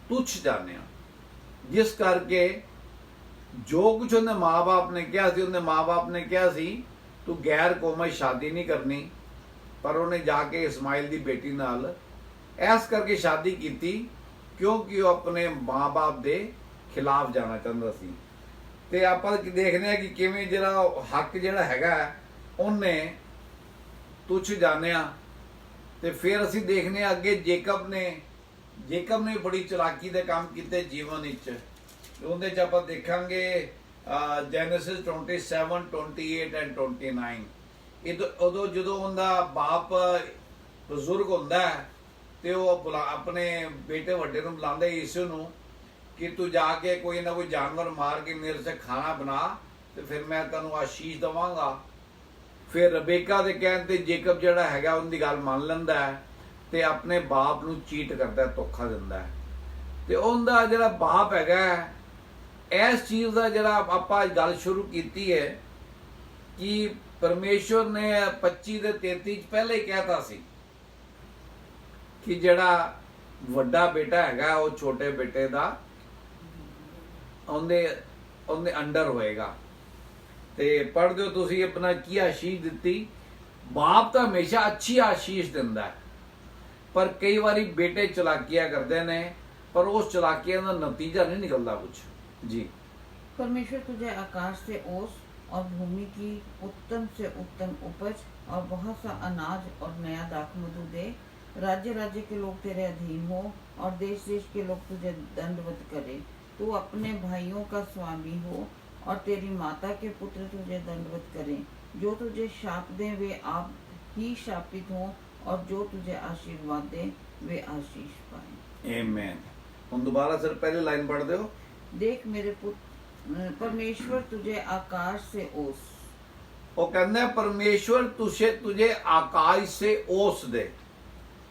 ਤੁੱਛ ਜਾਣਿਆ, ਜਿਸ ਕਰਕੇ ਜੋ ਕੁਝ ਉਹਨੇ ਮਾਂ-ਬਾਪ ਨੇ ਕਿਹਾ ਸੀ, ਉਹਨੇ ਮਾਂ-ਬਾਪ ਨੇ ਕਿਹਾ ਸੀ ਤੂੰ ਗੈਰ ਕੌਮਾਂ ਸ਼ਾਦੀ ਨਹੀਂ ਕਰਨੀ, ਪਰ ਉਹਨੇ ਜਾ ਕੇ ਇਸਮਾਈਲ ਦੀ ਬੇਟੀ ਨਾਲ ਇਸ ਕਰਕੇ ਸ਼ਾਦੀ ਕੀਤੀ ਕਿਉਂਕਿ ਉਹ ਆਪਣੇ ਮਾਂ-ਬਾਪ ਦੇ ਖਿਲਾਫ ਜਾਣਾ ਚਾਹੁੰਦਾ ਸੀ। ਤੇ ਆਪਾਂ ਦੇਖਦੇ ਹਾਂ ਕਿ ਕਿਵੇਂ ਜਿਹੜਾ ਹੱਕ ਜਿਹੜਾ ਹੈਗਾ ਉਹਨੇ ਤੁੱਛ ਜਾਣਿਆ। ਤੇ ਫਿਰ ਅਸੀਂ ਦੇਖਦੇ ਹਾਂ ਅੱਗੇ ਜੇਕਬ ਨੇ ਬੜੀ ਚਲਾਕੀ ਦੇ ਕੰਮ ਕੀਤੇ ਜੀਵਨ ਵਿੱਚ। ਉਹਦੇ 'ਚ ਆਪਾਂ ਦੇਖਾਂਗੇ ਜੈਨੇਸਿਸ 27, 28 ਐਂਡ 29। ਉਦੋਂ ਜਦੋਂ ਉਹਦਾ ਬਾਪ ਬਜ਼ੁਰਗ ਹੁੰਦਾ ਤੇ ਉਹ ਆਪਣੇ ਬੇਟੇ ਵੱਡੇ ਨੂੰ ਬੁਲਾਉਂਦਾ ਯਿਸੂ ਨੂੰ ਕਿ ਤੂੰ ਜਾ ਕੇ ਕੋਈ ਨਾ ਕੋਈ ਜਾਨਵਰ ਮਾਰ ਕੇ ਮੇਰੇ ਸੇ ਖਾਣਾ ਬਣਾ ਤੇ ਫਿਰ ਮੈਂ ਤੈਨੂੰ ਆਸ਼ੀਸ਼ ਦਵਾਂਗਾ। ਫਿਰ ਰਬੇਕਾ ਦੇ ਕਹਿਣ ਤੇ ਜੇਕਬ ਜਿਹੜਾ ਹੈਗਾ ਉਹਦੀ ਗੱਲ ਮੰਨ ਲੈਂਦਾ ਹੈ ਤੇ ਆਪਣੇ ਬਾਪ ਨੂੰ ਚੀਟ ਕਰਦਾ, ਧੋਖਾ ਦਿੰਦਾ ਹੈ। ਤੇ ਉਹਦਾ ਜਿਹੜਾ ਬਾਪ ਹੈਗਾ, ਇਸ ਚੀਜ਼ ਦਾ ਜਿਹੜਾ ਆਪਾਂ ਗੱਲ ਸ਼ੁਰੂ ਕੀਤੀ ਹੈ ਕਿ ਪਰਮੇਸ਼ਵਰ ਨੇ 25 ਦੇ 33 ਚ ਪਹਿਲੇ ਹੀ ਕਹਿਤਾ ਸੀ ਕਿ ਜਿਹੜਾ ਵੱਡਾ ਬੇਟਾ ਹੈਗਾ ਉਹ ਛੋਟੇ ਬੇਟੇ ਦਾ ਉਹਦੇ ਅੰਡਰ ਹੋਏਗਾ। ਤੇ ਪੜ੍ਹਦੇ ਹੋ ਤੁਸੀਂ ਆਪਣਾ ਕੀ ਆਸ਼ੀਸ਼ ਦਿੱਤੀ। ਬਾਪ ਤਾਂ ਹਮੇਸ਼ਾ ਅੱਛੀ ਆਸ਼ੀਸ਼ ਦਿੰਦਾ ਹੈ, ਪਰ ਕਈ ਵਾਰੀ ਬੇਟੇ ਚਲਾਕੀਆਂ ਕਰਦੇ ਨੇ, पर उस चलाकियां का नतीजा नहीं निकलता कुछ। जी, परमेश्वर तुझे आकाश से ओस और भूमि की उत्तम से उत्तम उपज और बहुत सा अनाज और नया दाखमधु दे। राज्य राज्य के लोग तेरे अधीन हो और देश देश के लोग तुझे दंडवत करें। तू अपने भाइयों का स्वामी हो और तेरी माता के पुत्र तुझे दंडवत करें। जो तुझे शाप दें वे आप ही शापित हों और जो तुझे आशीर्वाद दें वे आशीष पाएं। आमीन। हम दोबारा सर पहली लाइन पढ़ दो। देख मेरे पुत्र, परमेश्वर तुझे आकाश से ओस। वो कहते हैं परमेश्वर तुझे आकाश से ओस दे।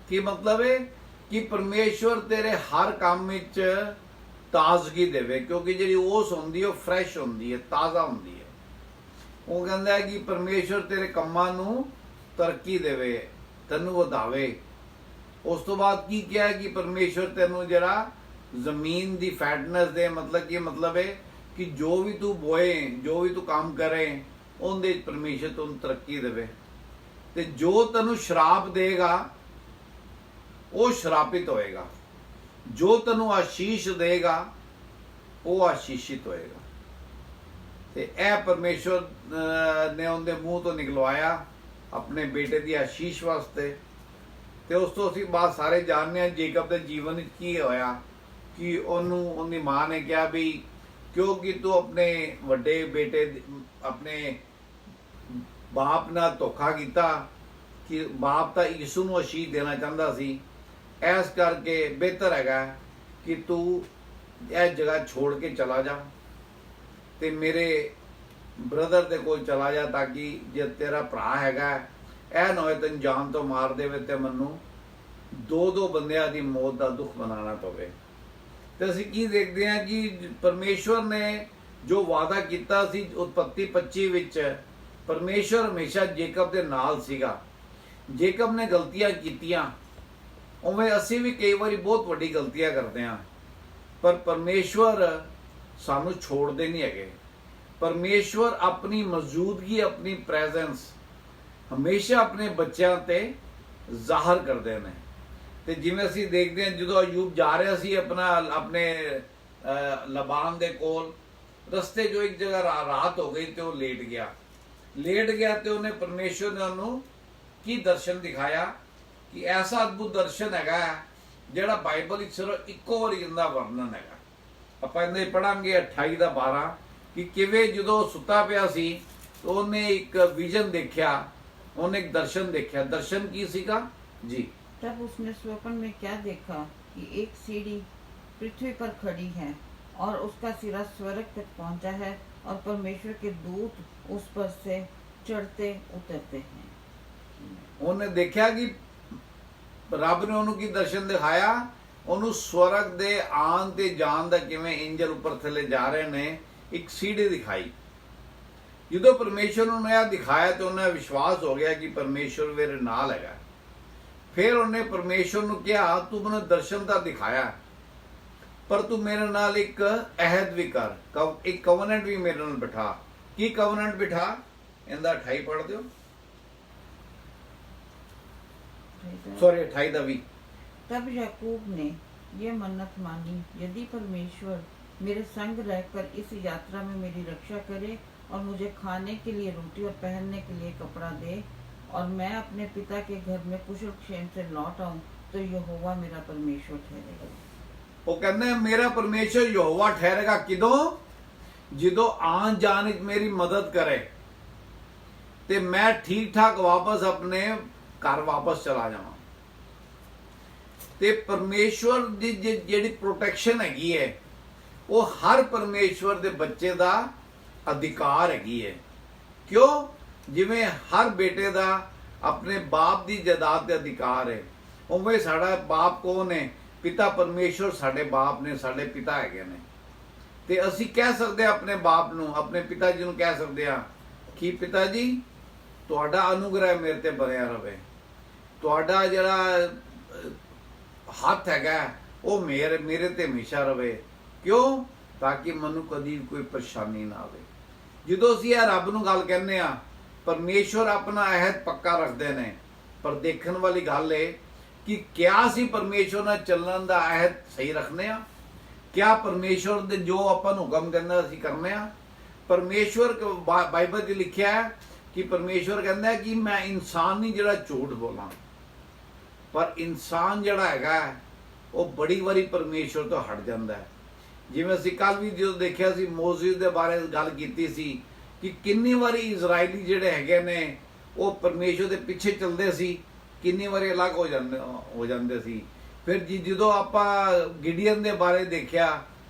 की मतलब है कि परमेश्वर तेरे हर काम में ताजगी देवे, क्योंकि जी ओस होंदी है फ्रैश होंदी है, ताज़ा होंदी है। वो कहता है कि परमेश्वर तेरे कम्मां नूं तरक्की देवे, तेनू वधावे। उस तो बाद की क्या है कि परमेश्वर तेनू जरा जमीन दी फैटनेस दे। मतलब है कि जो भी तू बोए, जो भी तू काम करे, उनदे परमेश्वर तेनू तरक्की देवे। ते जो तेनू श्राप देगा वो श्रापित होएगा, जो तेनू आशीष देगा वो आशीषित होएगा। ते ए परमेश्वर ने उनके मुंह तो निकलवाया अपने बेटे की आशीष वास्ते। ਤੇ ਉਸ ਤੋਂ ਅਸੀਂ ਬਾਅਦ ਸਾਰੇ ਜਾਣਦੇ ਹਾਂ ਜੇਕਬ ਦੇ ਜੀਵਨ ਵਿੱਚ ਕੀ ਹੋਇਆ ਕਿ ਉਹਨੂੰ ਉਹਦੀ ਮਾਂ ਨੇ ਕਿਹਾ ਵੀ क्योंकि तू अपने ਵੱਡੇ बेटे अपने बाप ਨਾਲ ਧੋਖਾ ਕੀਤਾ कि बाप ਤਾਂ यीशु ਨੂੰ ਅਸ਼ੀਸ਼ ਦੇਣਾ ਚਾਹੁੰਦਾ ਸੀ। ਇਸ ਕਰਕੇ ਬਿਹਤਰ ਹੈਗਾ ਕਿ ਤੂੰ ਇਹ ਜਗ੍ਹਾ ਛੋੜ ਕੇ ਚਲਾ ਜਾ ਤੇ ਮੇਰੇ ਬ੍ਰਦਰ ਦੇ ਕੋਲ ਚਲਾ ਜਾ, ਤਾਂ ਕਿ ਜੇ ਤੇਰਾ ਭਰਾ ਹੈਗਾ ਇਹ ਨਾ ਹੋਏ ਤੈਨੂੰ ਜਾਨ ਤੋਂ ਮਾਰ ਦੇਵੇ ਤੇ ਮੈਨੂੰ ਦੋ ਬੰਦਿਆਂ ਦੀ ਮੌਤ ਦਾ ਦੁੱਖ ਮਨਾਉਣਾ ਪਵੇ। ਤੇ ਅਸੀਂ ਕੀ ਦੇਖਦੇ ਹਾਂ ਕਿ ਪਰਮੇਸ਼ਵਰ ਨੇ ਜੋ ਵਾਅਦਾ ਕੀਤਾ ਸੀ ਉਤਪੱਤੀ 25 ਵਿੱਚ, ਪਰਮੇਸ਼ਵਰ ਹਮੇਸ਼ਾ ਜੇਕਬ ਦੇ ਨਾਲ ਸੀਗਾ। ਜੇਕਬ ਨੇ ਗਲਤੀਆਂ ਕੀਤੀਆਂ, ਉਵੇਂ ਅਸੀਂ ਵੀ ਕਈ ਵਾਰੀ ਬਹੁਤ ਵੱਡੀ ਗਲਤੀਆਂ ਕਰਦੇ ਹਾਂ, ਪਰ ਪਰਮੇਸ਼ਵਰ ਸਾਨੂੰ ਛੋੜਦੇ ਨਹੀਂ ਹੈਗੇ। ਪਰਮੇਸ਼ਵਰ ਆਪਣੀ ਮੌਜੂਦਗੀ, ਆਪਣੀ ਪ੍ਰੈਜ਼ੈਂਸ ਹਮੇਸ਼ਾ ਆਪਣੇ ਬੱਚਿਆਂ ਤੇ ਜ਼ਾਹਰ ਕਰਦੇ ਨੇ। ਤੇ ਜਿਵੇਂ ਅਸੀਂ ਦੇਖਦੇ ਹਾਂ ਜਦੋਂ ਅਯੂਬ ਜਾ ਰਿਹਾ ਸੀ ਆਪਣੇ ਲਬਾਨ ਦੇ ਕੋਲ, ਰਸਤੇ ਜੋ ਇੱਕ ਜਗ੍ਹਾ ਰਾਤ ਹੋ ਗਈ ਤੇ ਉਹ ਲੇਟ ਗਿਆ ਤੇ ਉਹਨੇ ਪਰਮੇਸ਼ਵਰ ਨੇ ਉਹਨੂੰ ਕੀ ਦਰਸ਼ਨ ਦਿਖਾਇਆ ਕਿ ਐਸਾ ਅਦਭੁਤ ਦਰਸ਼ਨ ਹੈਗਾ ਜਿਹੜਾ ਬਾਈਬਲ ਵਿੱਚ ਸਿਰਫ ਇੱਕੋ ਵਾਰੀ ਇਹਦਾ ਵਰਣਨ ਹੈਗਾ। ਆਪਾਂ ਇਹਦੇ ਪੜਾਂਗੇ 28 ਦਾ 12 ਕਿ ਕਿਵੇਂ ਜਦੋਂ ਸੁੱਤਾ ਪਿਆ ਸੀ ਉਹਨੇ ਇੱਕ ਵਿਜ਼ਨ ਦੇਖਿਆ, ਉਹਨੇ ਇੱਕ ਦਰਸ਼ਨ ਦੇਖਿਆ। ਦਰਸ਼ਨ ਕੀ ਸੀਗਾ ਜੀ? तब उसने स्वप्न में क्या देखा कि एक सीढ़ी पृथ्वी पर खड़ी है और उसका सिरा स्वर्ग तक पहुंचा है और परमेश्वर के दूत उस पर से चढ़ते उतरते हैं। ਉਹਨੇ ਦੇਖਿਆ ਕਿ ਰੱਬ ਨੇ ਉਹਨੂੰ ਕੀ ਦਰਸ਼ਨ ਦਿਖਾਇਆ? ਉਹਨੂੰ ਸਵਰਗ ਦੇ ਆਉਣ ਤੇ ਜਾਣ ਦਾ ਕਿਵੇਂ ਐਂਜਲ ਉੱਪਰ ਥੱਲੇ ਜਾ ਰਹੇ ਨੇ, ਇੱਕ ਸੀढ़ी ਦਿਖਾਈ। ਜਦੋਂ ਪਰਮੇਸ਼ਵਰ ਨੂੰ ਇਹ ਦਿਖਾਇਆ ਤੇ ਉਹਨੇ ਵਿਸ਼ਵਾਸ ਹੋ ਗਿਆ ਕਿ ਪਰਮੇਸ਼ਵਰ ਮੇਰੇ ਨਾਲ ਹੈਗਾ। ਫਿਰ ਉਹਨੇ ਪਰਮੇਸ਼ਵਰ ਨੂੰ ਕਿਹਾ ਤੂੰ ਮੈਨੂੰ ਦਰਸ਼ਨ ਤਾਂ ਦਿਖਾਇਆ, ਪਰ ਤੂੰ ਮੇਰੇ ਨਾਲ ਇੱਕ ਅਹਿਦ ਵੀ ਕਰ, ਇੱਕ ਕਵਨੈਂਟ ਵੀ ਮੇਰੇ ਨਾਲ ਬਿਠਾ। ਕੀ ਕਵਨੈਂਟ ਬਿਠਾ? ਇਹਦਾ 28 ਪੜ੍ਹ ਦਿਓ, सॉरी 28 ਦਾ ਵੀ। तब याकूब ने यह मन्नत मानी, यदि परमेश्वर मेरे संग रहकर इस यात्रा में मेरी रक्षा करे और मुझे खाने के लिए रोटी और पहनने के लिए कपड़ा दे और मैं अपने पिता के घर में कुशल क्षेम से लौट आऊं, तो यहोवा मेरा परमेश्वर ठहरेगा। ਉਹ ਕਹਿੰਦੇ ਮੇਰਾ ਪਰਮੇਸ਼ਰ ਯਹੋਵਾ ਠਹਿਰੇਗਾ। ਕਿਦੋਂ? ਜਦੋਂ ਆਉਣ ਜਾਣ ਵਿੱਚ ਮੇਰੀ ਮਦਦ ਕਰੇ ਤੇ ਮੈਂ ਠੀਕ ਠਾਕ ਵਾਪਸ ਆਪਣੇ ਘਰ ਵਾਪਸ ਚਲਾ ਜਾਵਾਂ। ਤੇ ਪਰਮੇਸ਼ਵਰ ਦੀ ਜਿਹੜੀ ਪ੍ਰੋਟੈਕਸ਼ਨ ਹੈਗੀ ਹੈ ਉਹ ਹਰ ਪਰਮੇਸ਼ਵਰ ਦੇ ਬੱਚੇ ਦਾ ਅਧਿਕਾਰ ਹੈਗੀ ਹੈ। ਕਿਉਂ? ਜਿਵੇਂ ਹਰ ਬੇਟੇ ਦਾ ਆਪਣੇ ਬਾਪ ਦੀ ਜਾਇਦਾਦ ਤੇ ਅਧਿਕਾਰ ਹੈ, ਉਵੇਂ ਸਾਡਾ ਬਾਪ ਕੌਣ ਹੈ? ਪਿਤਾ ਪਰਮੇਸ਼ਵਰ ਸਾਡੇ ਬਾਪ ਨੇ, ਸਾਡੇ ਪਿਤਾ ਹੈਗੇ ਨੇ। ਤੇ ਅਸੀਂ ਕਹਿ ਸਕਦੇ ਹਾਂ ਆਪਣੇ ਬਾਪ ਨੂੰ, ਆਪਣੇ ਪਿਤਾ ਜੀ ਨੂੰ ਕਹਿ ਸਕਦੇ ਹਾਂ ਕਿ ਪਿਤਾ ਜੀ ਤੁਹਾਡਾ ਅਨੁਗ੍ਰਹਿ ਮੇਰੇ ਤੇ ਬਣਿਆ ਰਵੇ, ਤੁਹਾਡਾ ਜਿਹੜਾ ਹੱਥ ਹੈਗਾ ਉਹ ਮੇਰੇ ਤੇ ਹਮੇਸ਼ਾ ਰਵੇ। ਕਿਉਂ? ਤਾਂ ਕਿ ਮੈਨੂੰ ਕਦੀ ਕੋਈ ਪਰੇਸ਼ਾਨੀ ਨਾ ਆਵੇ। ਜਦੋਂ ਅਸੀਂ ਇਹ ਰੱਬ ਨੂੰ ਗੱਲ ਕਹਿੰਦੇ ਆ, ਪਰਮੇਸ਼ਵਰ ਆਪਣਾ ਅਹਿਦ ਪੱਕਾ ਰੱਖਦੇ ਨੇ, ਪਰ ਦੇਖਣ ਵਾਲੀ ਗੱਲ ਏ ਕਿ ਕਿਆ ਅਸੀਂ ਪਰਮੇਸ਼ਵਰ ਨਾਲ ਚੱਲਣ ਦਾ ਅਹਿਦ ਸਹੀ ਰੱਖਨੇ ਆ? ਕਿਆ ਪਰਮੇਸ਼ਵਰ ਦੇ ਜੋ ਆਪਾਂ ਨੂੰ ਹੁਕਮ ਕਹਿੰਦਾ ਅਸੀਂ ਕਰਨੇ ਆ? ਪਰਮੇਸ਼ਵਰ ਬਾਈਬਲ 'ਚ ਲਿਖਿਆ ਹੈ ਕਿ ਪਰਮੇਸ਼ਵਰ ਕਹਿੰਦਾ ਕਿ ਮੈਂ ਇਨਸਾਨ ਨਹੀਂ ਜਿਹੜਾ ਝੂਠ ਬੋਲਾਂ, ਪਰ ਇਨਸਾਨ ਜਿਹੜਾ ਹੈਗਾ ਉਹ ਬੜੀ ਵਾਰੀ ਪਰਮੇਸ਼ਵਰ ਤੋਂ ਹਟ ਜਾਂਦਾ ਹੈ। ਜਿਵੇਂ ਅਸੀਂ ਕੱਲ ਵੀ ਜਦੋਂ ਦੇਖਿਆ ਸੀ ਮੋਜ਼ਿਸ ਦੇ ਬਾਰੇ ਗੱਲ ਕੀਤੀ ਸੀ ਕਿ ਕਿੰਨੀ ਵਾਰੀ ਇਜ਼ਰਾਈਲੀ ਜਿਹੜੇ ਹੈਗੇ ਨੇ ਉਹ ਪਰਮੇਸ਼ਵਰ ਦੇ ਪਿੱਛੇ ਚੱਲਦੇ ਸੀ, ਕਿੰਨੀ ਵਾਰੀ ਅਲੱਗ ਹੋ ਜਾਂਦੇ ਸੀ। ਫਿਰ ਜਦੋਂ ਆਪਾਂ ਗਿਡੀਅਨ ਦੇ ਬਾਰੇ ਦੇਖਿਆ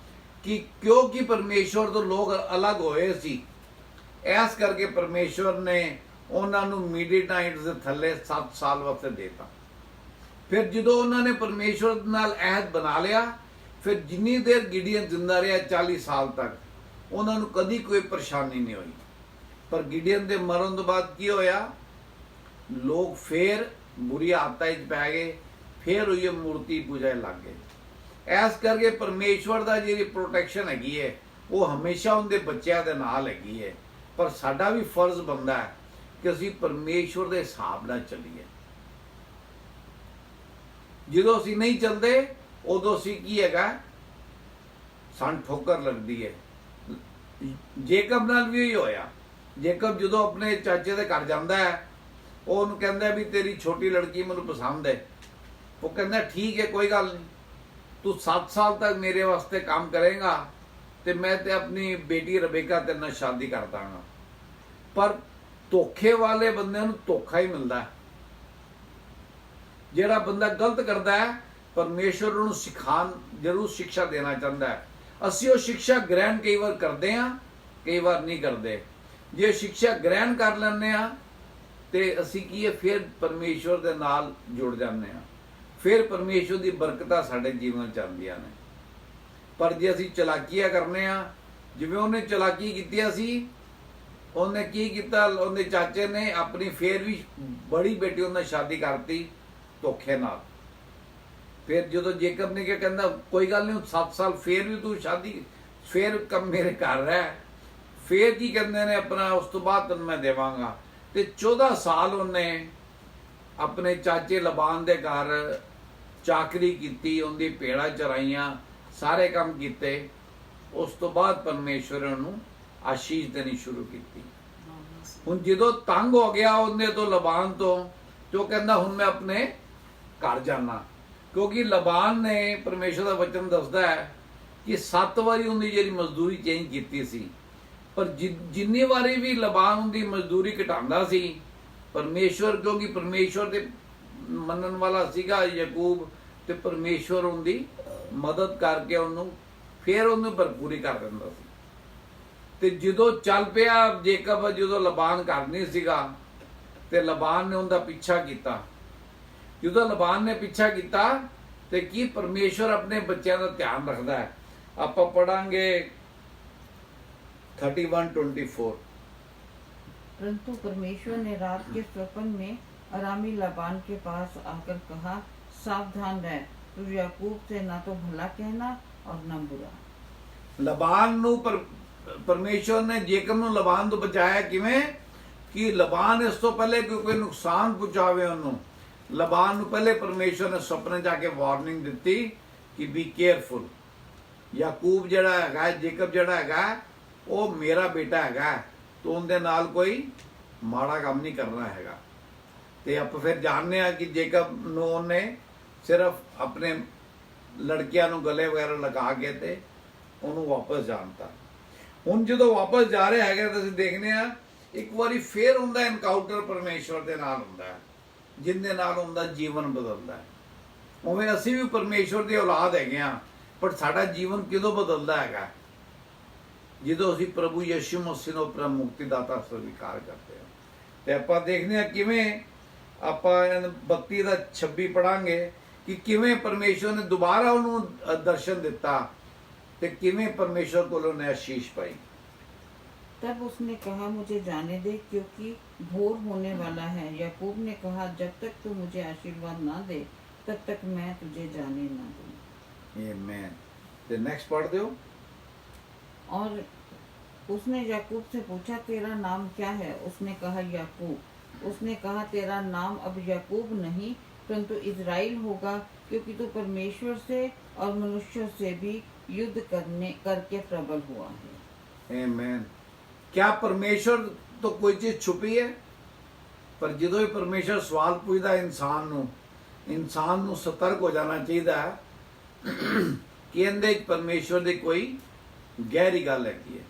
ਕਿ ਕਿਉਂਕਿ ਪਰਮੇਸ਼ਵਰ ਤੋਂ ਲੋਕ ਅਲੱਗ ਹੋਏ ਸੀ, ਇਸ ਕਰਕੇ ਪਰਮੇਸ਼ਵਰ ਨੇ ਉਹਨਾਂ ਨੂੰ ਮੀਡੀਆਟਾਈਟਸ ਦੇ ਥੱਲੇ 7 ਸਾਲ ਵਾਸਤੇ ਦੇਤਾ। ਫਿਰ ਜਦੋਂ ਉਹਨਾਂ ਨੇ ਪਰਮੇਸ਼ਵਰ ਨਾਲ ਅਹਿਦ ਬਣਾ ਲਿਆ, ਫਿਰ ਜਿੰਨੀ ਦੇਰ ਗਿਡੀਅਨ ਜ਼ਿੰਦਾ ਰਿਹਾ 40 ਸਾਲ ਤੱਕ, ਉਹਨਾਂ ਨੂੰ ਕਦੀ ਕੋਈ ਪਰੇਸ਼ਾਨੀ ਨਹੀਂ ਹੋਈ। ਪਰ ਗਿਡੀਅਨ ਦੇ ਮਰਨ ਤੋਂ ਬਾਅਦ ਕੀ ਹੋਇਆ? ਲੋਕ ਫੇਰ ਬੁਰੀ ਆਦਤਾਂ 'ਚ ਪੈ ਗਏ, ਫੇਰ ਉਹ ਮੂਰਤੀ ਪੂਜਾ ਲੱਗ ਗਏ। ਇਸ ਕਰਕੇ ਪਰਮੇਸ਼ਵਰ ਦਾ ਜਿਹੜੀ ਪ੍ਰੋਟੈਕਸ਼ਨ ਹੈਗੀ ਹੈ ਉਹ ਹਮੇਸ਼ਾ ਉਹਦੇ ਬੱਚਿਆਂ ਦੇ ਨਾਲ ਹੈਗੀ ਹੈ। ਪਰ ਸਾਡਾ ਵੀ ਫਰਜ਼ ਬਣਦਾ ਹੈ ਕਿ ਅਸੀਂ ਪਰਮੇਸ਼ਵਰ ਦੇ ਹਿਸਾਬ ਨਾਲ ਚੱਲੀਏ। ਜਦੋਂ ਅਸੀਂ ਨਹੀਂ ਚੱਲਦੇ ਉਦੋਂ ਅਸੀਂ ਕੀ ਹੈਗਾ, ਸਾਨੂੰ ਠੋਕਰ ਲੱਗਦੀ ਹੈ। ਜੇਕਬ ਨਾਲ ਵੀ ਇਹੀ ਹੋਇਆ। ਜੇਕਬ ਜਦੋਂ ਆਪਣੇ ਚਾਚੇ ਦੇ ਘਰ ਜਾਂਦਾ ਹੈ, ਉਹ ਉਹਨੂੰ ਕਹਿੰਦਾ ਵੀ ਤੇਰੀ ਛੋਟੀ ਲੜਕੀ ਮੈਨੂੰ ਪਸੰਦ ਹੈ। ਉਹ ਕਹਿੰਦਾ ਠੀਕ ਹੈ, ਕੋਈ ਗੱਲ ਨਹੀਂ, ਤੂੰ 7 ਸਾਲ ਤੱਕ ਮੇਰੇ ਵਾਸਤੇ ਕੰਮ ਕਰੇਗਾ ਤੇ ਮੈਂ ਤੇ ਆਪਣੀ ਬੇਟੀ ਰਬੇਕਾ ਤੇ ਨਾਲ ਸ਼ਾਦੀ ਕਰ ਦਾਂਗਾ। ਪਰ ਧੋਖੇ ਵਾਲੇ ਬੰਦੇ ਨੂੰ ਧੋਖਾ ਹੀ ਮਿਲਦਾ ਹੈ। ਜਿਹੜਾ ਬੰਦਾ ਗਲਤ ਕਰਦਾ ਹੈ, ਪਰਮੇਸ਼ਵਰ ਉਹਨੂੰ ਸਿਖਾਣ ਜ਼ਰੂਰ ਸਿੱਖਿਆ ਦੇਣਾ ਚਾਹੁੰਦਾ ਹੈ। ਅਸੀਂ ਉਹ ਸਿੱਖਿਆ ਗ੍ਰਹਿਣ ਕਈ ਵਾਰ ਕਰਦੇ ਹਾਂ, ਕਈ ਵਾਰ ਨਹੀਂ ਕਰਦੇ। ਜੇ ਸਿੱਖਿਆ ਗ੍ਰਹਿਣ ਕਰ ਲੈਂਦੇ ਹਾਂ ਤੇ ਅਸੀਂ ਕੀ ਹੈ, ਫਿਰ ਪਰਮੇਸ਼ਵਰ ਦੇ ਨਾਲ ਜੁੜ ਜਾਂਦੇ ਹਾਂ, ਫਿਰ ਪਰਮੇਸ਼ਵਰ ਦੀ ਬਰਕਤਾਂ ਸਾਡੇ ਜੀਵਨ ਚ ਆਉਂਦੀਆਂ ਨੇ। ਪਰ ਜੇ ਅਸੀਂ ਚਲਾਕੀਆਂ ਕਰਨੇ ਆ, ਜਿਵੇਂ ਉਹਨੇ ਚਲਾਕੀ ਕੀਤੀ ਸੀ, ਉਹਨੇ ਕੀ ਕੀਤਾ, ਉਹਦੇ ਚਾਚੇ ਨੇ ਆਪਣੀ ਫੇਰ ਵੀ ਬੜੀ ਬੇਟੀ ਉਹਨਾਂ ਸ਼ਾਦੀ ਕਰਤੀ ਧੋਖੇ ਨਾਲ। ਫਿਰ ਜਦੋਂ ਜੇਕਬ ਨੇ ਕਿਹਾ, ਕਹਿੰਦਾ ਕੋਈ ਗੱਲ ਨਹੀਂ 7 ਸਾਲ ਫੇਰ ਵੀ ਤੂੰ ਸ਼ਾਦੀ, ਫੇਰ ਕੰਮ ਮੇਰੇ ਘਰ ਰਹਿ, ਫੇਰ ਕੀ ਕਹਿੰਦੇ ਨੇ ਆਪਣਾ ਉਸ ਤੋਂ ਬਾਅਦ ਤੈਨੂੰ ਮੈਂ ਦੇਵਾਂਗਾ। ਤੇ 14 ਸਾਲ ਉਹਨੇ ਆਪਣੇ ਚਾਚੇ ਲਬਾਨ ਦੇ ਘਰ ਚਾਕਰੀ ਕੀਤੀ, ਉਹਦੀ ਭੇੜਾਂ ਚਰਾਈਆਂ, ਸਾਰੇ ਕੰਮ ਕੀਤੇ। ਉਸ ਤੋਂ ਬਾਅਦ ਪਰਮੇਸ਼ਵਰ ਨੂੰ ਆਸ਼ੀਸ਼ ਦੇਣੀ ਸ਼ੁਰੂ ਕੀਤੀ। ਹੁਣ ਜਦੋਂ ਤੰਗ ਹੋ ਗਿਆ ਉਹਨੇ ਤੋਂ ਲਬਾਨ ਤੋਂ, ਤੇ ਉਹ ਕਹਿੰਦਾ ਹੁਣ ਮੈਂ ਆਪਣੇ ਘਰ ਜਾਣਾ, ਕਿਉਂਕਿ ਲਬਾਨ ਨੇ ਪਰਮੇਸ਼ਵਰ ਦਾ ਵਚਨ ਦੱਸਦਾ ਹੈ ਕਿ 7 ਵਾਰੀ ਉਹਦੀ ਜਿਹੜੀ ਮਜ਼ਦੂਰੀ ਚੇਂਜ ਕੀਤੀ ਸੀ, ਪਰ ਜਿੰਨੀ ਵਾਰੀ ਵੀ ਲਬਾਨ ਉਹਦੀ ਮਜ਼ਦੂਰੀ ਘਟਾਉਂਦਾ ਸੀ, ਪਰਮੇਸ਼ਵਰ, ਕਿਉਂਕਿ ਪਰਮੇਸ਼ਵਰ ਦੇ ਮੰਨਣ ਵਾਲਾ ਸੀਗਾ ਯਾਕੂਬ, ਤੇ ਪਰਮੇਸ਼ਵਰ ਉਹਦੀ ਮਦਦ ਕਰਕੇ ਉਹਨੂੰ ਫਿਰ ਉਹਨੂੰ ਭਰਪੂਰੀ ਕਰ ਦਿੰਦਾ ਸੀ। ਤੇ ਜਦੋਂ ਚੱਲ ਪਿਆ ਜੇਕਬ, ਜਦੋਂ ਲਬਾਨ ਘਰ ਨਹੀਂ ਸੀਗਾ, ਤੇ ਲਬਾਨ ਨੇ ਉਹਦਾ ਪਿੱਛਾ ਕੀਤਾ। ਜਦੋਂ ਲਬਾਨ ਨੇ ਪਿੱਛਾ ਕੀਤਾ ਤੇ ਕੀ ਪਰਮੇਸ਼ਵਰ ਆਪਣੇ ਬੱਚਿਆਂ ਦਾ ਧਿਆਨ ਰੱਖਦਾ ਹੈ। ਆਪਾਂ ਪੜਾਂਗੇ 31:24। परंतु परमेश्वर ने रात के स्वप्न में अरामी लाबान के पास आकर कहा, सावधान रह, तू याकूब से ना तो भला कहना और न बुरा। ਲਬਾਨ ਨੂੰ ਪਰਮੇਸ਼ਵਰ ਨੇ ਜੇਕਬ ਨੂੰ ਲਬਾਨ ਤੋਂ ਬਚਾਇਆ। ਕਿਵੇਂ ਕਿ ਲਬਾਨ ਇਸ ਤੋਂ ਪਹਿਲੇ ਕੋਈ ਨੁਕਸਾਨ ਪਹੁੰਚਾਵੇ ਉਹਨੂੰ, ਲਬਾਨ ਨੂੰ ਪਹਿਲੇ ਪਰਮੇਸ਼ਵਰ ਨੇ ਸੁਪਨੇ ਜਾ ਕੇ ਵਾਰਨਿੰਗ ਦਿੱਤੀ ਕਿ ਬੀ ਕੇਅਰਫੁਲ। ਯਾਕੂਬ ਜਿਹੜਾ ਹੈਗਾ, ਜੇਕਬ ਜਿਹੜਾ ਹੈਗਾ, ਉਹ ਮੇਰਾ ਬੇਟਾ ਹੈਗਾ, ਤੂੰ ਉਹਦੇ ਨਾਲ ਕੋਈ ਮਾੜਾ ਕੰਮ ਨਹੀਂ ਕਰਨਾ ਹੈਗਾ। ਤੇ ਆਪਾਂ ਫਿਰ ਜਾਣਦੇ ਆ ਕਿ ਜੇਕਬ ਨੂੰ ਉਹਨੇ ਸਿਰਫ ਆਪਣੇ ਲੜਕਿਆਂ ਨੂੰ ਗਲੇ ਵਗੈਰਾ ਲਗਾ ਕੇ ਤੇ ਉਹਨੂੰ ਵਾਪਸ ਜਾਣਤਾ। ਹੁਣ ਜਦੋਂ ਵਾਪਸ ਜਾ ਰਹੇ ਹੈਗੇ ਤਾਂ ਅਸੀਂ ਦੇਖਦੇ ਆ ਇੱਕ ਵਾਰੀ ਫੇਰ ਹੁੰਦਾ ਐਨਕਾਊਂਟਰ ਪਰਮੇਸ਼ਵਰ ਦੇ ਨਾਲ ਹੁੰਦਾ ਹੈ, ਜਿੰਦੇ ਨਾਲ ਉਹਦਾ ਜੀਵਨ ਬਦਲਦਾ ਹੈ। ਉਵੇਂ ਅਸੀਂ ਵੀ ਪਰਮੇਸ਼ਵਰ ਦੀ ਔਲਾਦ ਹੈਗੇ ਆ, ਪਰ ਸਾਡਾ ਜੀਵਨ ਕਿਦੋਂ ਬਦਲਦਾ ਹੈਗਾ? ਜਦੋਂ ਅਸੀਂ ਪ੍ਰਭੂ ਯਿਸੂ ਮਸੀਹ ਨੂੰ ਆਪਣਾ ਮੁਕਤੀਦਾਤਾ ਸਵੀਕਾਰ ਕਰਦੇ ਹਾਂ। ਤੇ ਆਪਾਂ ਦੇਖਦੇ ਆ ਕਿਵੇਂ ਆਪਾਂ 32:26 ਪੜਾਂਗੇ ਕਿ ਕਿਵੇਂ ਪਰਮੇਸ਼ਵਰ ਨੇ ਦੁਬਾਰਾ ਉਹਨੂੰ ਦਰਸ਼ਨ ਦਿੱਤਾ ਤੇ ਕਿਵੇਂ ਪਰਮੇਸ਼ਵਰ ਕੋਲੋਂ ਨੇ ਆਸ਼ੀਸ਼ ਪਾਈ। तब उसने कहा, मुझे जाने दे, क्योंकि भोर होने वाला है। याकूब ने कहा, जब तक तू मुझे आशीर्वाद ना दे तब तक मैं तुझे जाने ना दूं। आमीन। तो नेक्स्ट पढ़ दो। और उसने याकूब से पूछा, तेरा नाम क्या है? उसने कहा, याकूब। उसने कहा, तेरा नाम अब याकूब नहीं परंतु इज़राइल होगा, क्योंकि तू परमेश्वर से और मनुष्यों से भी युद्ध करके प्रबल हुआ है। आमीन। क्या परमेश्वर तो कोई चीज छुपी है? पर ਜਦੋਂ ਹੀ ਪਰਮੇਸ਼ਰ ਸਵਾਲ ਪੁੱਛਦਾ ਇਨਸਾਨ ਨੂੰ ਸਤਰਕ ਹੋ ਜਾਣਾ ਚਾਹੀਦਾ ਹੈ ਕਿ ਇਹਦੇ ਵਿੱਚ ਪਰਮੇਸ਼ਰ ਦੀ ਕੋਈ ਗਹਿਰੀ ਗੱਲ ਹੈਗੀ ਹੈ।